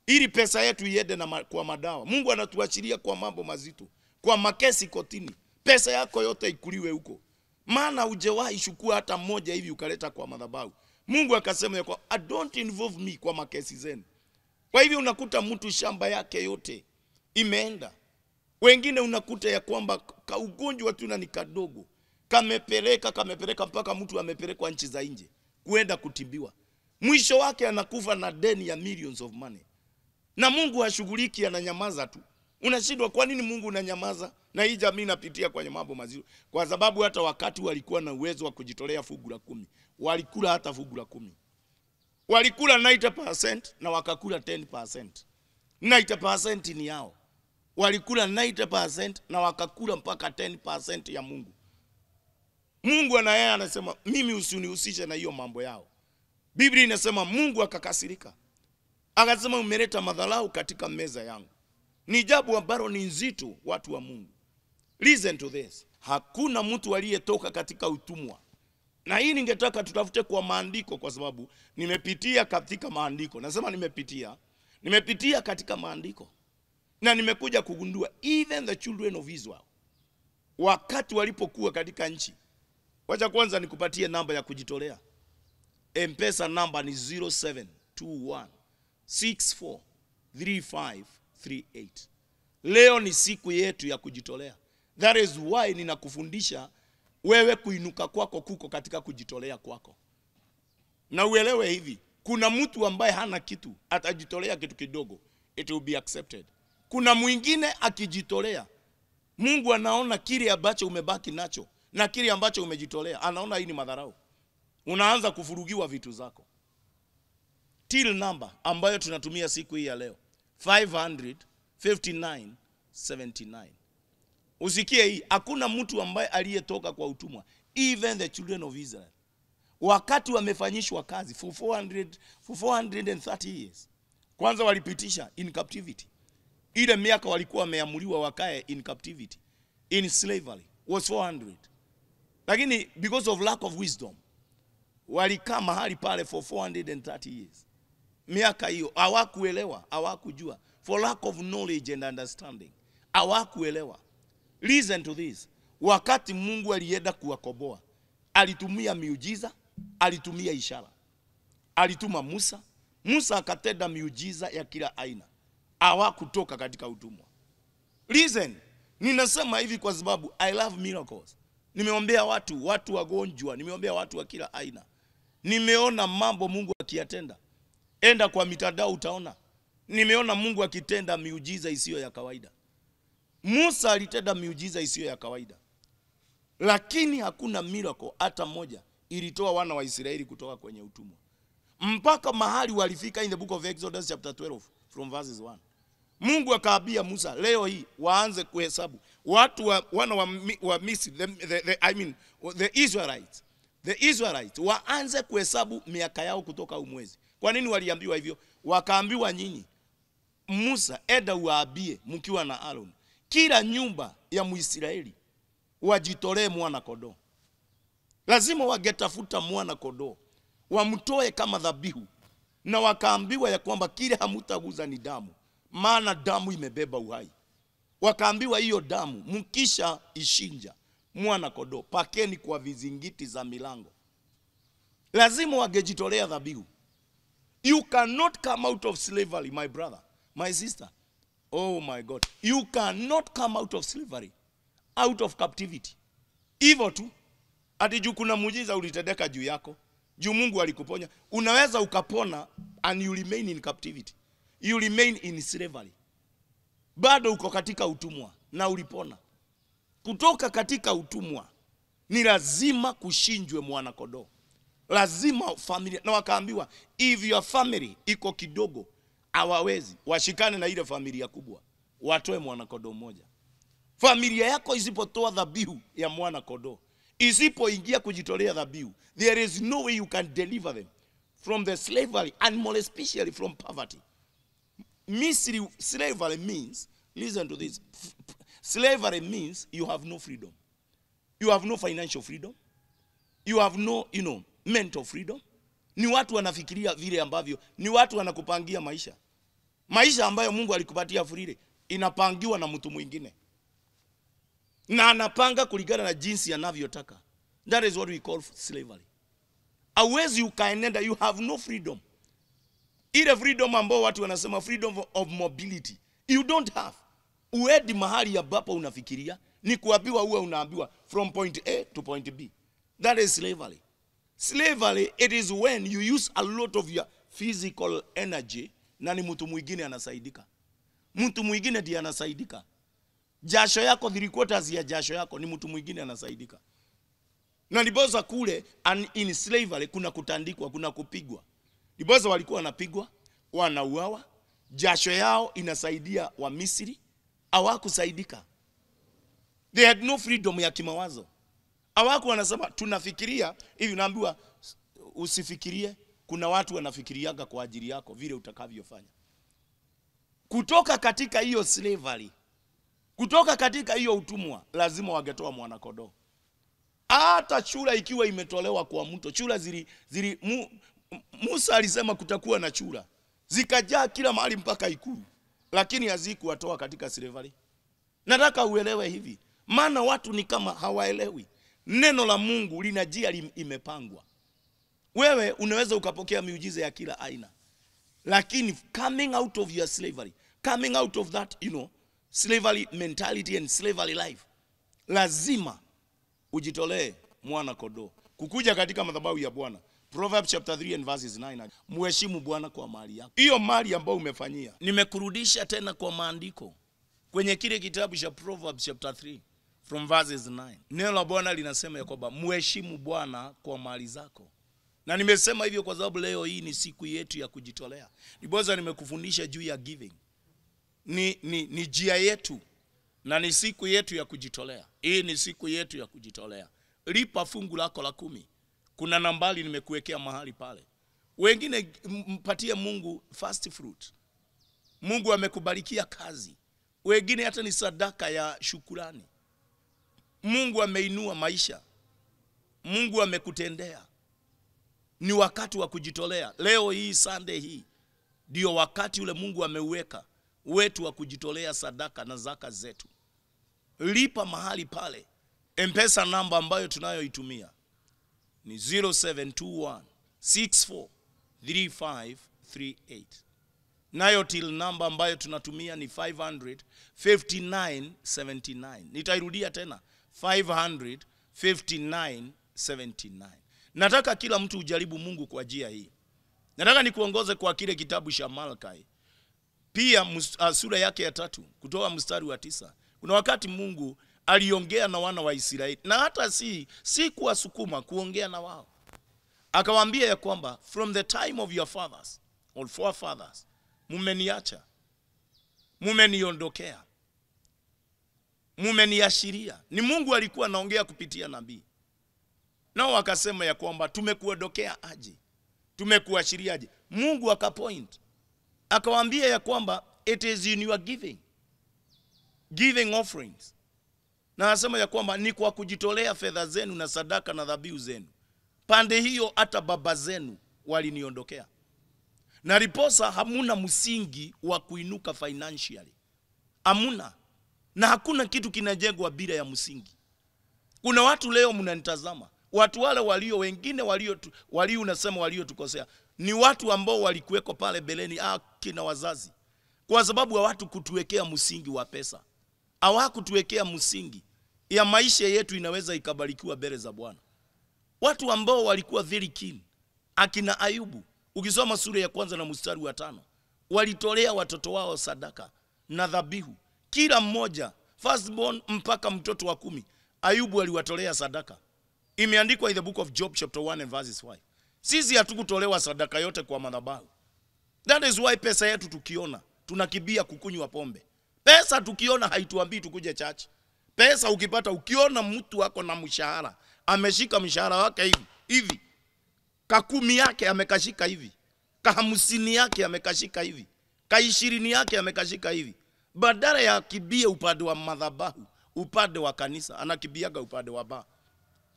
ili pesa yetu iende na kwa madawa. Mungu anatuachilia kwa mambo mazito, kwa makesi kotini, pesa yako yote ikuliwe huko, maana hujawahi chukua hata mmoja hivi ukaleta kwa madhabahu. Mungu akasema ya kwa don't involve me kwa makesi zenu. Kwa hivyo unakuta mtu shamba yake yote imeenda. Wengine unakuta ya kwamba ugonjwa tu ni kadogo, kamepeleka mpaka mtu amepelekwa nchi za nje kuenda kutibiwa. Mwisho wake anakufa na deni ya millions of money. Na Mungu hashughuliki, ananyamaza tu. Unashindwa kwa nini Mungu unanyamaza? Na hii jamii inapitia kwenye mambo mazito. Kwa sababu hata wakati walikuwa na uwezo wa kujitolea fungu la 10, walikula hata fungu la 10. Walikula 90% na wakakula 10%. 90% ni yao. Walikula 90% na wakakula mpaka 10% ya Mungu. Mungu na yeye anasema mimi usinihusishe na hiyo mambo yao. Biblia inasema Mungu akakasirika, akasema umeleta madharau katika meza yangu. Ni jambo ambalo ni nzito, watu wa Mungu. Listen to this. Hakuna mtu aliyetoka katika utumwa. Na hii ningetaka tutafute kwa maandiko, kwa sababu nimepitia katika maandiko. Nasema nimepitia katika maandiko. Na nimekuja kugundua even the children of Israel, wakati walipokuwa katika nchi. Wacha kwanza nikupatie namba ya kujitolea. M-Pesa namba ni 0721643538. Leo ni siku yetu ya kujitolea. That is why ninakufundisha wewe kuinuka kwako kuko katika kujitolea kwako. Na uelewe hivi, kuna mtu ambaye hana kitu, atajitolea kitu kidogo, it will be accepted. Kuna mwingine akijitolea, Mungu anaona kile ambacho umebaki nacho na kile ambacho umejitolea, anaona hii ni madharau. Unaanza kufurugiwa vitu zako. Till number ambayo tunatumia siku hii ya leo 559:79. Usikie hii, hakuna mtu ambaye aliyetoka kwa utumwa, even the children of Israel, wakati wamefanyishwa kazi for 430 years. Kwanza walipitisha in captivity. Ile miaka walikuwa wameamuriwa wakae in captivity, in slavery, was 400. Lakini because of lack of wisdom, walikaa mahali pale for 430 years. Miaka hiyo hawakuelewa, hawakujua. For lack of knowledge and understanding, hawakuelewa. Listen to this. wakati Mungu alienda kuwakomboa, alitumia miujiza, alitumia ishara. Alituma Musa, Musa akatenda miujiza ya kila aina. Hawakutoka katika utumwa. Listen, ninasema hivi kwa sababu I love miracles. Nimeombea watu wagonjwa, nimeombea watu wa kila aina. Nimeona mambo Mungu akiyatenda. Enda kwa mitandao utaona. Nimeona Mungu akitenda miujiza isiyo ya kawaida. Musa alitenda miujiza isiyo ya kawaida. Lakini hakuna miracle hata moja ilitoa wana wa Israeli kutoka kwenye utumwa. Mpaka mahali walifika in the book of Exodus chapter 12 from verses 1. Mungu akaambia Musa, leo hii waanze kuhesabu watu wana wa Misri, the Israelites waanze kuhesabu miaka yao kutoka umwezi. Kwa nini waliambiwa hivyo? Wakaambiwa nyinyi, Musa, enda uwaambie mkiwa na Aaron, kila nyumba ya Muisraeli wajitolee mwana kondoo. Lazima wangetafuta mwana kondoo, wamtoe kama dhabihu. Na wakaambiwa ya kwamba kile hamutaguza ni damu, maana damu imebeba uhai. Wakaambiwa hiyo damu mkisha ishinja mwana kondoo, pakeni kwa vizingiti za milango. Lazima wangejitolea dhabihu. You cannot come out of slavery, my brother, my sister. Oh my God. You cannot come out of slavery, out of captivity. Hivyo tu, ati juu kuna muujiza ulitendeka juu yako, juu Mungu alikuponya, unaweza ukapona and you remain in captivity. You remain in slavery. Bado uko katika utumwa na ulipona. Kutoka katika utumwa ni lazima kushinjwe mwana kondoo. Lazima familia, na wakaambiwa if your family iko kidogo hawawezi, washikane na ile familia kubwa watoe mwana kondoo mmoja. Familia yako isipotoa dhabihu ya mwana kondoo, isipoingia kujitolea dhabihu, there is no way you can deliver them from the slavery, and more especially from poverty. Misri slavery means, listen to this, slavery means you have no freedom. You have no financial freedom. You have no, mental freedom. Ni watu wanafikiria vile ambavyo, ni watu wanakupangia maisha. Maisha ambayo Mungu alikupatia free inapangiwa na mtu mwingine. Na anapanga kulingana na jinsi anavyotaka. That is what we call slavery. Hauwezi ukaenenda, you have no freedom. Ile freedom ambao watu wanasema freedom of mobility, you don't have. Uedi mahali ambapo unafikiria, ni kuambiwa uwe unaambiwa from point A to point B. That is slavery. Slavery, it is when you use a lot of your physical energy na ni mtu mwingine anasaidika. Mtu mwingine ndiye anasaidika. Jasho yako, 3/4 ya jasho yako ni mtu mwingine anasaidika. Na ndiposa kule in slavery kuna kutandikwa, kuna kupigwa. Ndiposa walikuwa wanapigwa, wanauawa, jasho yao inasaidia wa Misri, hawakusaidika. They had no freedom ya kimawazo. Hawaku wanasema tunafikiria hivi, naambiwa usifikirie, kuna watu wanafikiriaga kwa ajili yako vile utakavyofanya. Kutoka katika hiyo slavery, kutoka katika hiyo utumwa, lazima wangetoa mwana kondoo. Hata chura ikiwa imetolewa kwa mto, chura Musa alisema kutakuwa na chura, zikajaa kila mahali mpaka ikulu, lakini hazikuwatoa katika slavery. Nataka uelewe hivi, maana watu ni kama hawaelewi. Neno la Mungu lina njia imepangwa. Wewe unaweza ukapokea miujiza ya kila aina, lakini coming out of your slavery, coming out of that, slavery mentality and slavery life, lazima ujitolee mwana kondoo. Kukuja katika madhabahu ya Bwana. Proverbs chapter 3 and verses 9. Mheshimu Bwana kwa mali yako. Hiyo mali ambayo umefanyia. Nimekurudisha tena kwa maandiko. Kwenye kile kitabu cha Proverbs chapter 3 from verses 9. Neno la Bwana linasema ya kwamba mheshimu Bwana kwa mali zako. Na nimesema hivyo kwa sababu leo hii ni siku yetu ya kujitolea. Ndiposa nimekufundisha juu ya giving. Ni njia yetu na ni siku yetu ya kujitolea. Hii ni siku yetu ya kujitolea. Lipa fungu lako la 10. Kuna nambari nimekuwekea mahali pale. Wengine mpatie Mungu first fruit. Mungu amekubarikia kazi. Wengine hata ni sadaka ya shukrani. Mungu ameinua maisha. Mungu amekutendea. Ni wakati wa kujitolea. Leo hii, Sunday hii, ndio wakati ule Mungu ameuweka wetu wa kujitolea sadaka na zaka zetu. Lipa mahali pale. M-Pesa namba ambayo tunayoitumia ni 0721643538. Nayo till namba ambayo tunatumia ni 55979. Nitairudia tena, 55979. Nataka kila mtu ujaribu Mungu kwa njia hii. Nataka nikuongoze kwa kile kitabu cha Malachi. Pia sura yake ya 3 kutoka mstari wa 9. Kuna wakati Mungu aliongea na wana wa Israeli, na hata si kuwasukuma, kuongea na wao. Akawaambia ya kwamba from the time of your fathers or forefathers, mumeniacha, mumeniondokea, mumeniashiria. Ni Mungu alikuwa anaongea kupitia nabii. Nao wakasema ya kwamba tumekuondokea aje, tumekuashiria aje. Mungu akapoint, akawaambia ya kwamba it is in your giving offerings. Na anasema ya kwamba ni kwa kujitolea fedha zenu na sadaka na dhabihu zenu. Pande hiyo hata baba zenu waliniondokea. Na riposa hamuna msingi wa kuinuka financially. Hamuna. Na hakuna kitu kinajengwa bila ya msingi. Kuna watu leo mnanitazama, watu wale wengine unasema waliotukosea, ni watu ambao walikuweko pale beleni, kina wazazi. Kwa sababu ya watu kutuwekea msingi wa pesa. Hawakutuwekea msingi ya maisha yetu inaweza ikabarikiwa mbele za Bwana. Watu ambao walikuwa very keen, akina Ayubu, ukisoma sura ya 1 na mstari wa 5, walitolea watoto wao sadaka na dhabihu. Kila mmoja, firstborn mpaka mtoto wa 10, Ayubu aliwatolea sadaka. Imeandikwa in the book of Job chapter 1 and verses 5. Sisi hatukutolewa sadaka yote kwa madhabahu. That is why pesa yetu tukiona tunakibia kukunywa pombe. Pesa tukiona haituambii tukuje church. Pesa ukipata, ukiona mtu wako na mshahara, ameshika mshahara wake hivi, Ka10 yake amekashika hivi, Ka50 yake amekashika hivi, Ka20 yake amekashika hivi, badala ya kibia upande wa madhabahu, upande wa kanisa, anakibiaga upande wa bar,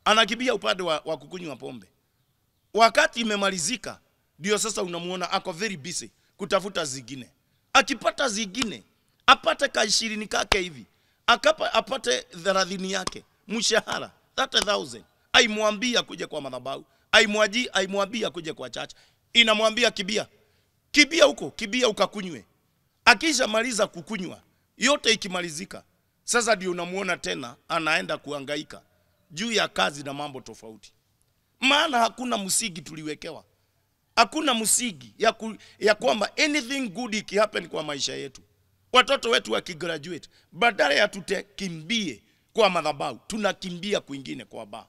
anakibia upande wa kukunywa pombe. Wakati imemalizika, ndio sasa unamuona ako very busy kutafuta zingine. Akipata zingine, apate Ka20 kake hivi, apate 30 yake mshahara 30,000, aimwambia kuja kwa madhabahu, aimwambia kuja kwa church, inamwambia kibia huko, kibia ukakunywe. Akisha maliza kukunywa yote, ikimalizika sasa ndio unamuona tena anaenda kuhangaika juu ya kazi na mambo tofauti. Maana hakuna msingi tuliwekewa. Hakuna msingi ya kwamba anything good ikihappen kwa maisha yetu, watoto wetu wakigraduate, badala ya tutekimbie kwa madhabahu, tunakimbia kwingine kwa bar.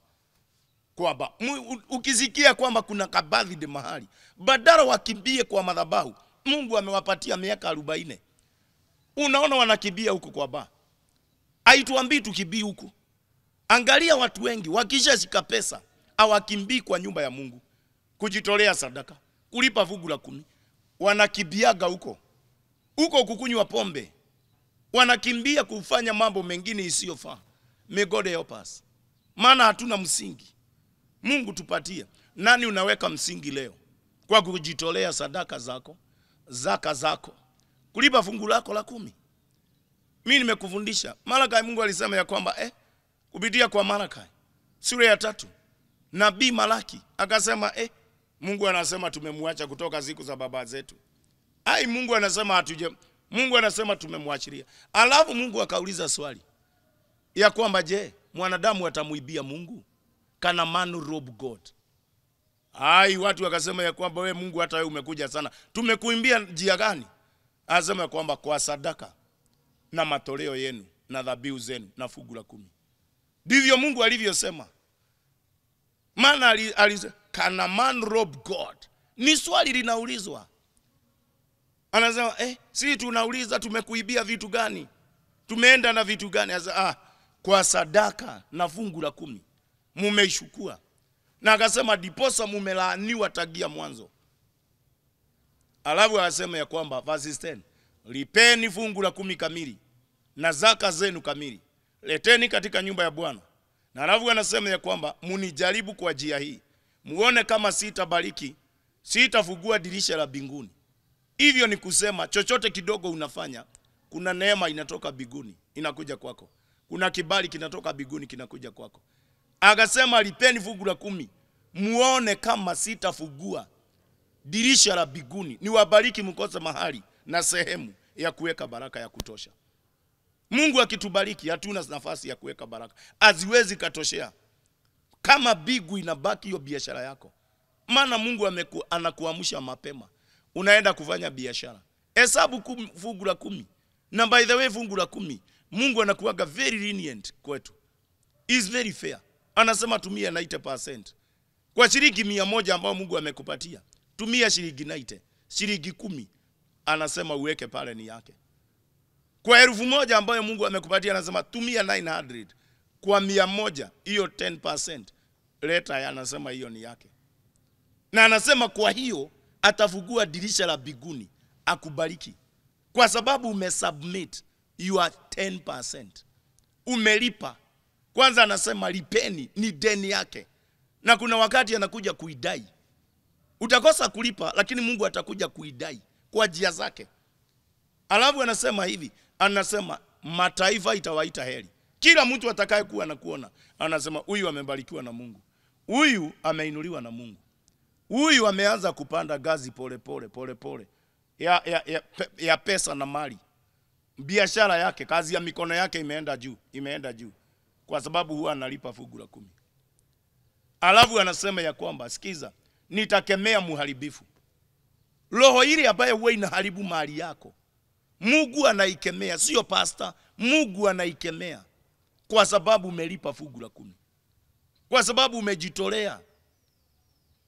Ukisikia kwamba kuna kabadhi mahali, badala wakimbie kwa madhabahu, Mungu amewapatia miaka 40. Unaona wanakimbia huko kwa bar. Haituambii tukimbie huko. Angalia watu wengi wakishashika pesa, hawakimbii kwa nyumba ya Mungu, kujitolea sadaka, kulipa fungu la 10. Wanakimbiaga huko kukunywa pombe. Wanakimbia kufanya mambo mengine isiyofaa. May God help us. Maana hatuna msingi. Mungu tupatie. Nani unaweka msingi leo? Kwa kujitolea sadaka zako, zaka zako, kulipa fungu lako la 10. Mimi nimekufundisha. Malachi, Mungu alisema ya kwamba kupitia kwa Malachi sura ya 3, nabii Malaki akasema Mungu anasema tumemwacha kutoka siku za baba zetu. Mungu anasema Mungu anasema tumemwachilia. Alafu Mungu akauliza swali ya kwamba je, mwanadamu atamuibia Mungu? Can a man rob God? Watu wakasema ya kwamba we Mungu, hata wewe umekuja sana. Tumekuimbia njia gani? Anasema ya kwamba kwa sadaka na matoleo yenu na dhabihu zenu na fungu la 10. Ndivyo Mungu alivyosema. Maana can a man rob God? Ni swali linaulizwa. Anasema si tunauliza tumekuibia vitu gani? Tumeenda na vitu gani? Kwa sadaka na fungu la 10 mumeishukua. Na akasema diposa mumelaaniwa tagia mwanzo. Alafu akasema ya kwamba verse 10, lipeni fungu la 10 kamili na zaka zenu kamili, leteni katika nyumba ya Bwana. Na alafu anasema ya kwamba munijaribu kwa njia hii, muone kama sitabariki, sitafungua dirisha la mbinguni. Hivyo ni kusema chochote kidogo unafanya, kuna neema inatoka mbinguni inakuja kwako. kuna kibali kinatoka biguni kinakuja kwako. Akasema lipeni fungu la 10, muone kama sitafungua dirisha la biguni niwabariki mkose mahali na sehemu ya kuweka baraka ya kutosha. Mungu akitubariki hatuna nafasi ya kuweka baraka, haziwezi katoshea. Kama bigu inabaki hiyo biashara yako, maana Mungu anakuamsha mapema, unaenda kufanya biashara. Hesabu fungu la 10. Na by the way, fungu la 10 Mungu anakuaga very lenient kwetu, is very fair. Anasema tumia 90%. Kwa shilingi 100 ambayo Mungu amekupatia, tumia shilingi 90, shilingi 10 anasema uweke pale ni yake. Kwa 1000 ambayo Mungu amekupatia, anasema tumia 900. Kwa 100 hiyo 10% leta, anasema hiyo ni yake. Na anasema kwa hiyo atafungua dirisha la biguni akubariki, kwa sababu umesubmit your 10%. Umelipa. Kwanza anasema lipeni, ni deni yake. Na kuna wakati anakuja kuidai. Utakosa kulipa, lakini Mungu atakuja kuidai kwa njia zake. Alafu anasema hivi, anasema mataifa itawaita heri. Kila mtu atakaye kuwa na kuona, anasema huyu amebarikiwa na Mungu. Huyu ameinuliwa na Mungu. Huyu ameanza kupanda gazi pole pole ya pesa na mali. Biashara yake, kazi ya mikono yake imeenda juu. Kwa sababu huwa analipa fungu la 10. Alafu anasema ya kwamba sikiza, nitakemea muharibifu. Roho ile ambayo huwa inaharibu mali yako, Mungu anaikemea, sio pastor. Mungu anaikemea kwa sababu umelipa fungu la 10. Kwa sababu umejitolea.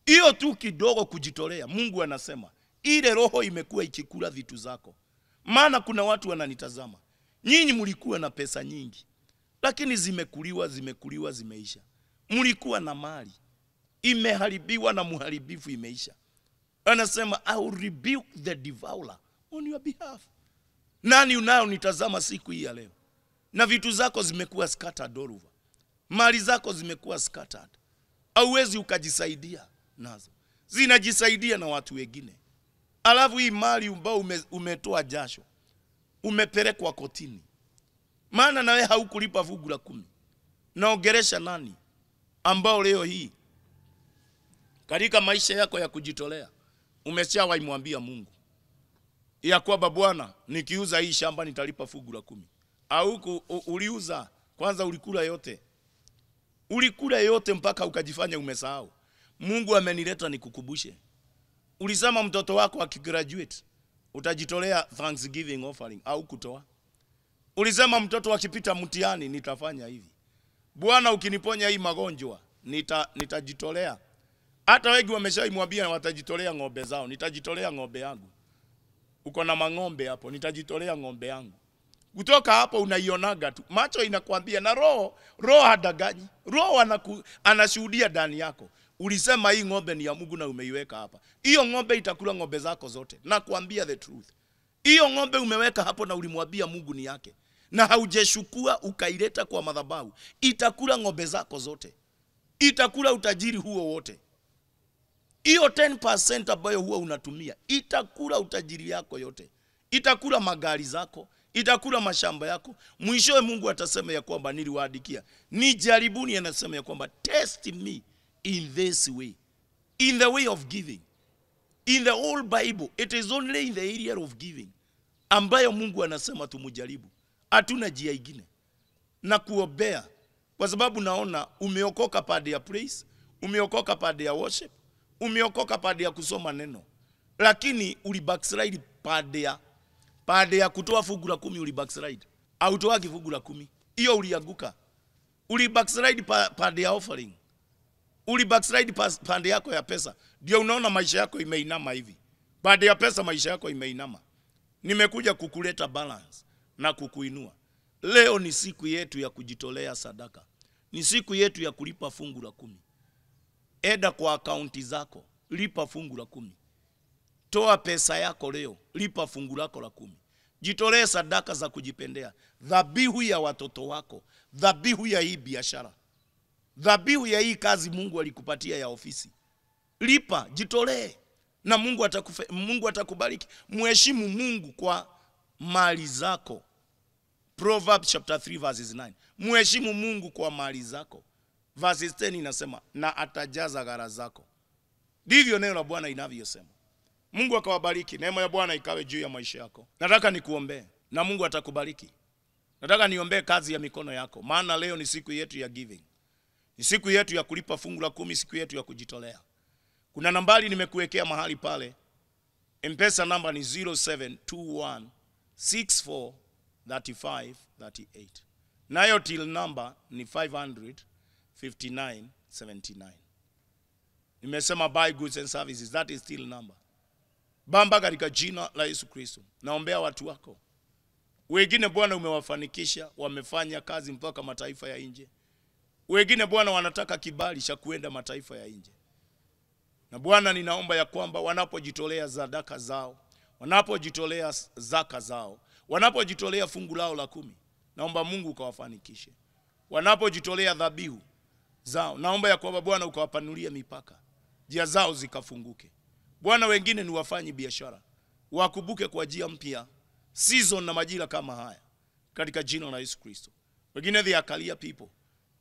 Hiyo tu kidogo kujitolea, Mungu anasema ile roho imekuwa ikikula vitu zako. Maana kuna watu wananitazama, nyinyi mlikuwa na pesa nyingi, lakini zimekuliwa zimeisha. Mlikuwa na mali, imeharibiwa na muharibifu, imeisha. Anasema I will rebuke the devourer on your behalf. Nani unao nitazama siku hii ya leo? Na vitu zako zimekuwa scattered all over. Mali zako zimekuwa scattered. Hauwezi ukajisaidia nazo. Zinajisaidia na watu wengine. Alafu hii mali ambao umetoa jasho, umepelekwa kotini. Maana nawe haukulipa fungu la 10. Naongelesha nani ambao leo hii katika maisha yako ya kujitolea umeshawahi mwambia Mungu ya kwamba Bwana, nikiuza hii shamba nitalipa fungu la 10? Au uliuza kwanza, ulikula yote? Ulikula yote mpaka ukajifanya umesahau. Mungu amenileta nikukubushe. Ulisema mtoto wako akigraduate utajitolea Thanksgiving offering au kutoa? Ulisema mtoto akipita mtihani nitafanya hivi. Bwana, ukiniponya hii magonjwa nitajitolea. Hata wengi wameshaimwambia watajitolea ng'ombe zao. Nitajitolea ng'ombe yangu. Uko na mang'ombe hapo, nitajitolea ng'ombe yangu. Kutoka hapo unaionaga tu. Macho inakwambia, na roho hadaganyi. Roho anashuhudia ndani yako. Ulisema hii ng'ombe ni ya Mungu na umeiweka hapa. Hiyo ng'ombe itakula ng'ombe zako zote. Na kuambia the truth. Hiyo ng'ombe umeweka hapo na ulimwambia Mungu ni yake. Na haujeshukua ukaileta kwa madhabahu. Itakula ng'ombe zako zote. Itakula utajiri huo wote. Hiyo 10% ambayo huwa unatumia, itakula utajiri yako yote. Itakula magari zako, itakula mashamba yako. Mwishowe Mungu atasema ya kwamba niliwaandikia. Nijaribuni, anasema ya kwamba test me in this way. In the way of giving. In the whole Bible, it is only in the area of giving ambayo Mungu anasema tumujaribu. Hatuna njia ingine. Na kuombea, kwa sababu naona umeokoka pande ya praise, umeokoka pande ya worship, umeokoka pande ya kusoma neno, lakini ulibackslide pande ya kutoa fungu la 10. Ulibackslide, autoa fungu la 10, hiyo ulianguka. Ulibackslide pande ya offering, ulibackslide pande yako ya pesa. Ndio unaona maisha yako imeinama hivi. Pande ya pesa maisha yako imeinama. Nimekuja kukuleta balance na kukuinua. Leo ni siku yetu ya kujitolea sadaka. Ni siku yetu ya kulipa fungu la 10. Eda kwa akaunti zako, lipa fungu la 10. Toa pesa yako leo, lipa fungu lako la 10. Jitolee sadaka za kujipendea. Dhabihu ya watoto wako, dhabihu ya hii biashara, dhabihu ya hii kazi Mungu alikupatia ya ofisi. Lipa, jitolee, na Mungu atakubariki. Mheshimu Mungu kwa mali zako. Proverbs chapter 3 verses 9. Mheshimu Mungu kwa mali zako. Verse 10 inasema na atajaza ghala zako. Ndivyo neno la Bwana inavyosema. Mungu akawabariki. Neema ya Bwana ikawe juu ya maisha yako. Nataka nikuombee na Mungu atakubariki. Nataka niombee kazi ya mikono yako, maana leo ni siku yetu ya giving. Ni siku yetu ya kulipa fungu la 10, siku yetu ya kujitolea. Kuna nambari nimekuwekea mahali pale. M-Pesa namba ni 0721643538. Nayo till number ni 5005979. Nimesema buy goods and services, that is till number. Baba, katika jina la Yesu Kristo, naombea watu wako. Wengine Bwana umewafanikisha, wamefanya kazi mpaka mataifa ya nje. Wengine Bwana wanataka kibali cha kuenda mataifa ya nje. Na Bwana ninaomba ya kwamba wanapojitolea sadaka zao, wanapojitolea zaka zao, wanapojitolea fungu lao la 10, naomba Mungu ukawafanikishe. Wanapojitolea dhabihu zao, naomba ya kwamba Bwana ukawapanulie mipaka, njia zao zikafunguke. Bwana, wengine ni wafanyi biashara, wakubuke kwa njia mpya season na majira kama haya katika jina la Yesu Kristo. Wengine they are career people,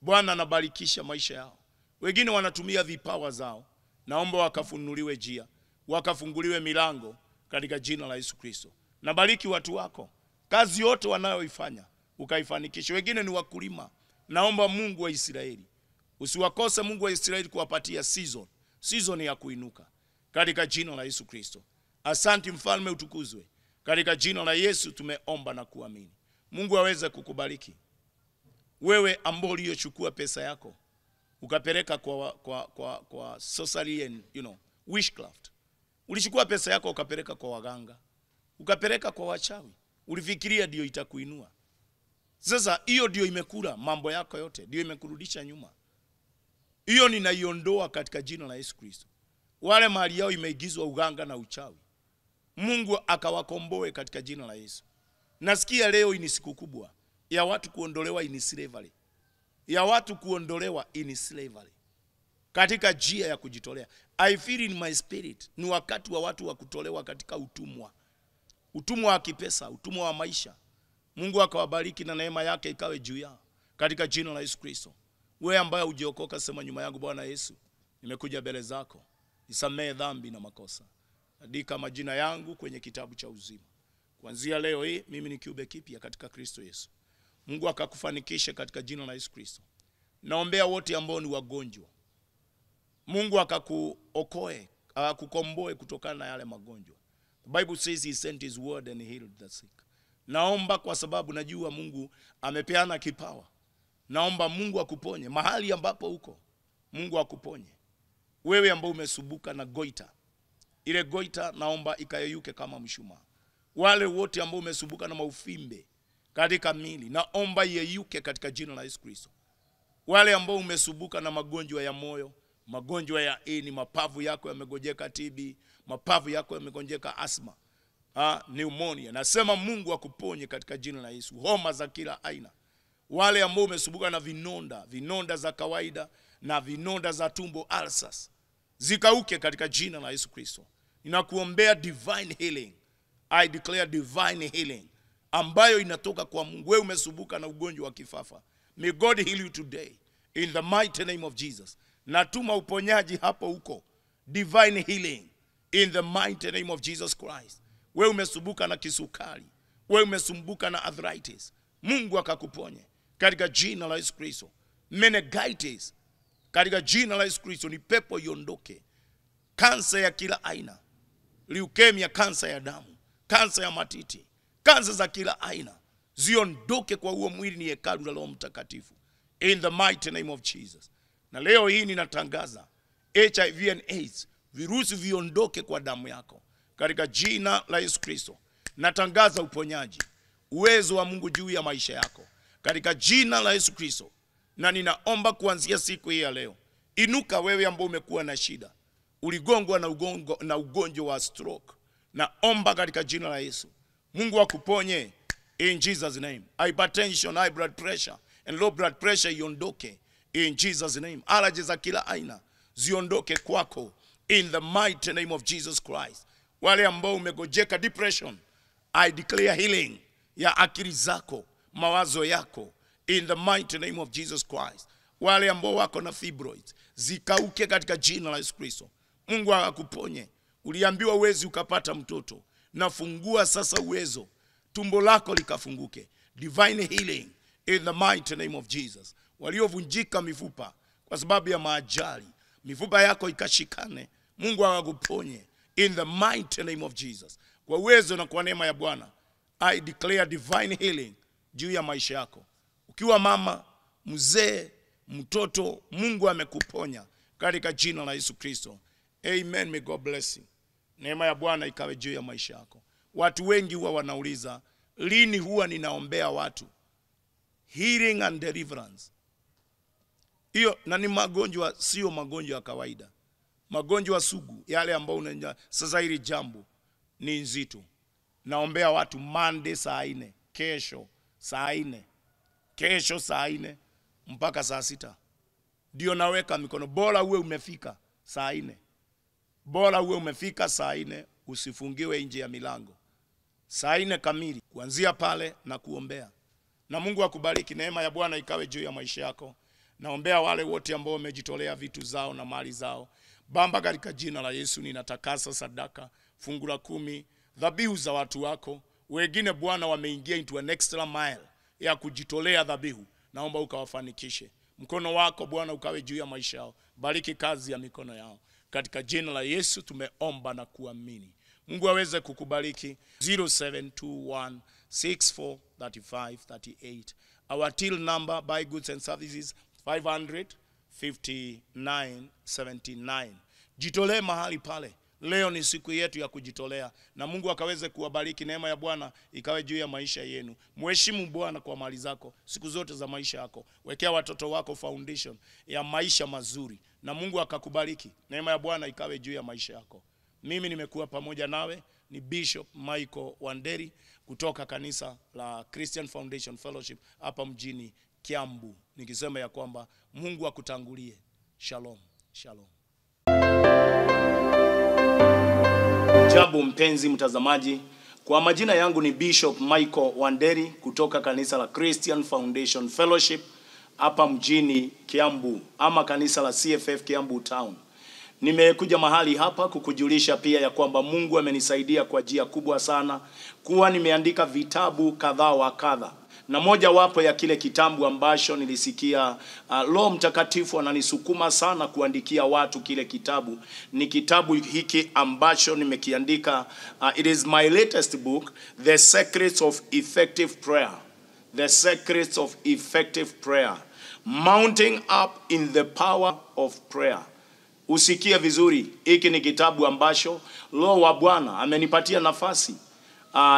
Bwana anabarikisha maisha yao. Wengine wanatumia vipawa zao, naomba wakafunuliwe njia, wakafunguliwe milango katika jina la Yesu Kristo. Nabariki watu wako, kazi yote wanayoifanya ukaifanikishe. Wengine ni wakulima, naomba Mungu wa Israeli usiwakose, Mungu wa Israeli kuwapatia season ya kuinuka katika jina la Yesu Kristo. Asante mfalme, utukuzwe. Katika jina la Yesu tumeomba na kuamini. Mungu aweze kukubariki. Wewe ambao uliochukua pesa yako ukapeleka kwa sorcery and witchcraft. Ulichukua pesa yako ukapeleka kwa waganga, ukapeleka kwa wachawi. Ulifikiria ndio itakuinua. Sasa hiyo ndio imekula mambo yako yote, ndio imekurudisha nyuma. Hiyo ninaiondoa katika jina la Yesu Kristo. Wale mali yao imeigizwa uganga na uchawi, Mungu akawakomboe katika jina la Yesu. Nasikia leo ni siku kubwa ya watu kuondolewa in slavery. Ya watu kuondolewa in slavery katika njia ya kujitolea. I feel in my spirit ni wakati wa watu wa kutolewa katika utumwa. Utumwa wa kipesa, utumwa wa maisha. Mungu akawabariki na neema yake ikawe juu yao katika jina la Yesu Kristo. Wewe ambaye hujaokoka, sema nyuma yangu, Bwana Yesu, nimekuja mbele zako, nisamehe dhambi na makosa. Andika majina yangu kwenye kitabu cha uzima. Kuanzia leo hii mimi ni kiumbe kipya katika Kristo Yesu. Mungu akakufanikishe katika jina la Yesu Kristo. Naombea wote ambao ni wagonjwa, Mungu akakuokoe, akakukomboe kutokana na yale magonjwa. The Bible says he sent his word and healed the sick. Naomba kwa sababu najua Mungu amepeana kipawa. Naomba Mungu akuponye mahali ambapo uko. Mungu akuponye. Wewe ambao umesubuka na goita, ile goita naomba ikayeyuke kama mshumaa. Wale wote ambao umesubuka na maufimbe katika mili, naomba yeyuke katika jina la Yesu Kristo. Wale ambao umesubuka na magonjwa ya moyo, magonjwa ya ini, mapavu yako yamegojeka TB, mapavu yako yamegojeka asma, pneumonia, nasema Mungu akuponye katika jina la Yesu. Homa za kila aina. Wale ambao umesubuka na vinonda za kawaida na vinonda za tumbo, ulcers, zikauke katika jina la Yesu Kristo. Ninakuombea divine healing. I declare divine healing ambayo inatoka kwa Mungu. Wewe umesubuka na ugonjwa wa kifafa, may God heal you today in the mighty name of Jesus. Natuma uponyaji hapo huko, divine healing in the mighty name of Jesus Christ. Wewe umesubuka na kisukari, wewe umesumbuka na arthritis, Mungu akakuponye katika jina la Yesu Kristo. Meningitis, katika jina la Yesu Kristo ni pepo iondoke. Kansa ya kila aina, leukemia, kansa ya damu, kansa ya matiti, kansa za kila aina ziondoke kwa huo mwili, ni hekalu la Roho Mtakatifu in the mighty name of Jesus. Na leo hii ninatangaza HIV and AIDS, virusi viondoke kwa damu yako katika jina la Yesu Kristo. Natangaza uponyaji, uwezo wa Mungu juu ya maisha yako katika jina la Yesu Kristo. Na ninaomba kuanzia siku hii ya leo, inuka wewe ambao umekuwa na shida, uligongwa na ugonjwa wa stroke, naomba katika jina la Yesu Mungu akuponye in Jesus name. Hypertension, high blood pressure and low blood pressure iondoke in Jesus name. Allergies za kila aina ziondoke kwako in the mighty name of Jesus Christ. Wale ambao umegojeka depression, I declare healing ya akili zako, mawazo yako in the mighty name of Jesus Christ. Wale ambao wako na fibroids zikauke katika jina la Yesu Kristo. Mungu akakuponye. Uliambiwa uwezi ukapata mtoto, nafungua sasa uwezo, tumbo lako likafunguke. Divine healing in the mighty name of Jesus. Waliovunjika mifupa kwa sababu ya maajali, mifupa yako ikashikane, Mungu akakuponye in the mighty name of Jesus. Kwa uwezo na kwa neema ya Bwana, I declare divine healing juu ya maisha yako. Ukiwa mama, mzee, mtoto, Mungu amekuponya katika jina la Yesu Kristo. Amen. May God bless you. Neema ya Bwana ikawe juu ya maisha yako. Watu wengi huwa wanauliza, lini huwa ninaombea watu healing and deliverance? Hiyo na ni magonjwa, sio magonjwa ya kawaida. Magonjwa sugu, yale ambao unajua sasa hili jambo ni nzito. Naombea watu Monday saa 4, kesho saa 4, kesho saa 4 mpaka saa 6. Ndio naweka mikono. Bora uwe umefika saa 4. Bora uwe umefika saa 4, usifungiwe nje ya milango. Saa 4 kamili kuanzia pale na kuombea. Na Mungu akubariki. Neema ya Bwana ikawe juu ya maisha yako. Naombea wale wote ambao wamejitolea vitu zao na mali zao. Baba, katika jina la Yesu ninatakasa sadaka, fungu la 10, dhabihu za watu wako. Wengine Bwana wameingia into an extra mile ya kujitolea dhabihu. Naomba ukawafanikishe. Mkono wako Bwana ukawe juu ya maisha yao. Bariki kazi ya mikono yao. Katika jina la Yesu tumeomba na kuamini. Mungu aweze kukubariki. 0721643538. Our till number by goods and services 500-5979. Jitolee mahali pale. Leo ni siku yetu ya kujitolea, na Mungu akaweze kuwabariki. Neema ya Bwana ikawe juu ya maisha yenu. Mheshimu Bwana kwa mali zako siku zote za maisha yako. Wekea watoto wako foundation ya maisha mazuri, na Mungu akakubariki. Neema ya Bwana ikawe juu ya maisha yako. Mimi nimekuwa pamoja nawe, ni Bishop Michael Wanderi kutoka kanisa la Christian Foundation Fellowship hapa mjini Kiambu, nikisema ya kwamba Mungu akutangulie. Shalom, shalom. Jambo mpenzi mtazamaji, kwa majina yangu ni Bishop Michael Wanderi kutoka kanisa la Christian Foundation Fellowship hapa mjini Kiambu, ama kanisa la CFF Kiambu Town. Nimekuja mahali hapa kukujulisha pia ya kwamba Mungu amenisaidia kwa njia kubwa sana, kuwa nimeandika vitabu kadhaa wa kadha. Na moja wapo ya kile kitabu ambacho nilisikia Roho Mtakatifu ananisukuma sana kuandikia watu kile kitabu, ni kitabu hiki ambacho nimekiandika. It is my latest book, The Secrets of Effective Prayer. The Secrets of Effective Prayer. Mounting up in the power of prayer. Usikie vizuri, hiki ni kitabu ambacho Roho wa Bwana amenipatia nafasi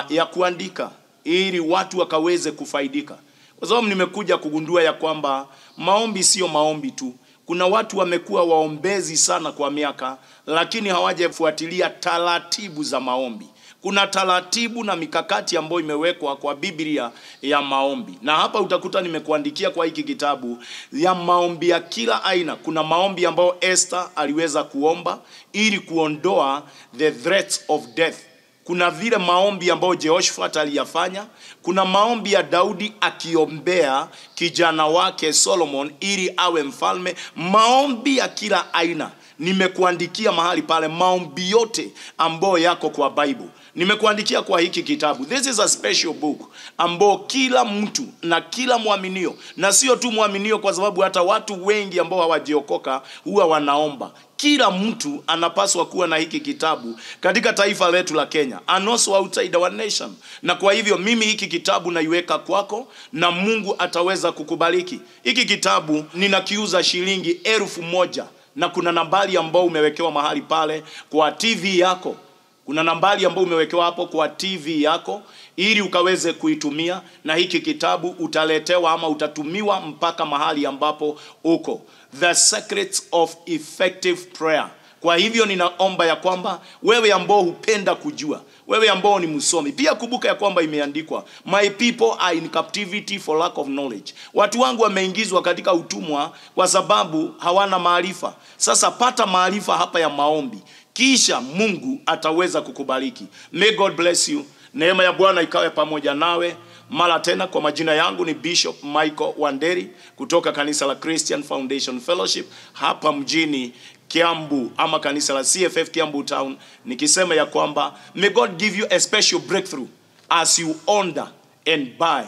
ya kuandika ili watu wakaweze kufaidika. Kwa sababu nimekuja kugundua ya kwamba maombi sio maombi tu. Kuna watu wamekuwa waombezi sana kwa miaka, lakini hawajafuatilia taratibu za maombi. Kuna taratibu na mikakati ambayo imewekwa kwa Biblia ya maombi. Na hapa utakuta nimekuandikia kwa hiki kitabu ya maombi ya kila aina. Kuna maombi ambayo Esther aliweza kuomba ili kuondoa the threats of death. Kuna vile maombi ambayo Jehoshaphat aliyafanya. Kuna maombi ya Daudi akiombea kijana wake Solomon ili awe mfalme. Maombi ya kila aina nimekuandikia mahali pale, maombi yote ambayo yako kwa Bible nimekuandikia kwa hiki kitabu. This is a special book ambao kila mtu na kila muaminio, na sio tu muaminio, kwa sababu hata watu wengi ambao hawajiokoka huwa wanaomba. Kila mtu anapaswa kuwa na hiki kitabu katika taifa letu la Kenya, and also outside our nation. Na kwa hivyo mimi hiki kitabu naiweka kwako, na Mungu ataweza kukubariki. Hiki kitabu ninakiuza shilingi 1,000, na kuna nambari ambao umewekewa mahali pale kwa TV yako. Kuna nambari ambayo umewekewa hapo kwa TV yako ili ukaweze kuitumia, na hiki kitabu utaletewa ama utatumiwa mpaka mahali ambapo uko. The Secrets of Effective Prayer. Kwa hivyo ninaomba ya kwamba wewe ambao hupenda kujua, wewe ambao ni msomi, pia kumbuka ya kwamba imeandikwa, my people are in captivity for lack of knowledge. Watu wangu wameingizwa katika utumwa kwa sababu hawana maarifa. Sasa pata maarifa hapa ya maombi, kisha Mungu ataweza kukubariki. May God bless you. Neema ya Bwana ikawe pamoja nawe. Mara tena, kwa majina yangu ni Bishop Michael Wanderi kutoka kanisa la Christian Foundation Fellowship hapa mjini Kiambu, ama kanisa la CFF Kiambu Town, nikisema ya kwamba may God give you a special breakthrough as you order and buy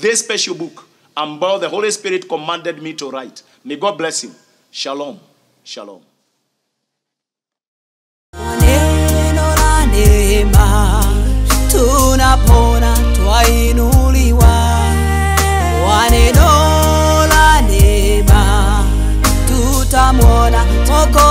this special book ambao the Holy Spirit commanded me to write. May God bless you. Shalom. Shalom. Neno la neema tunapona twainuliwa, kwa neno la neema tutamwona Mwokozi.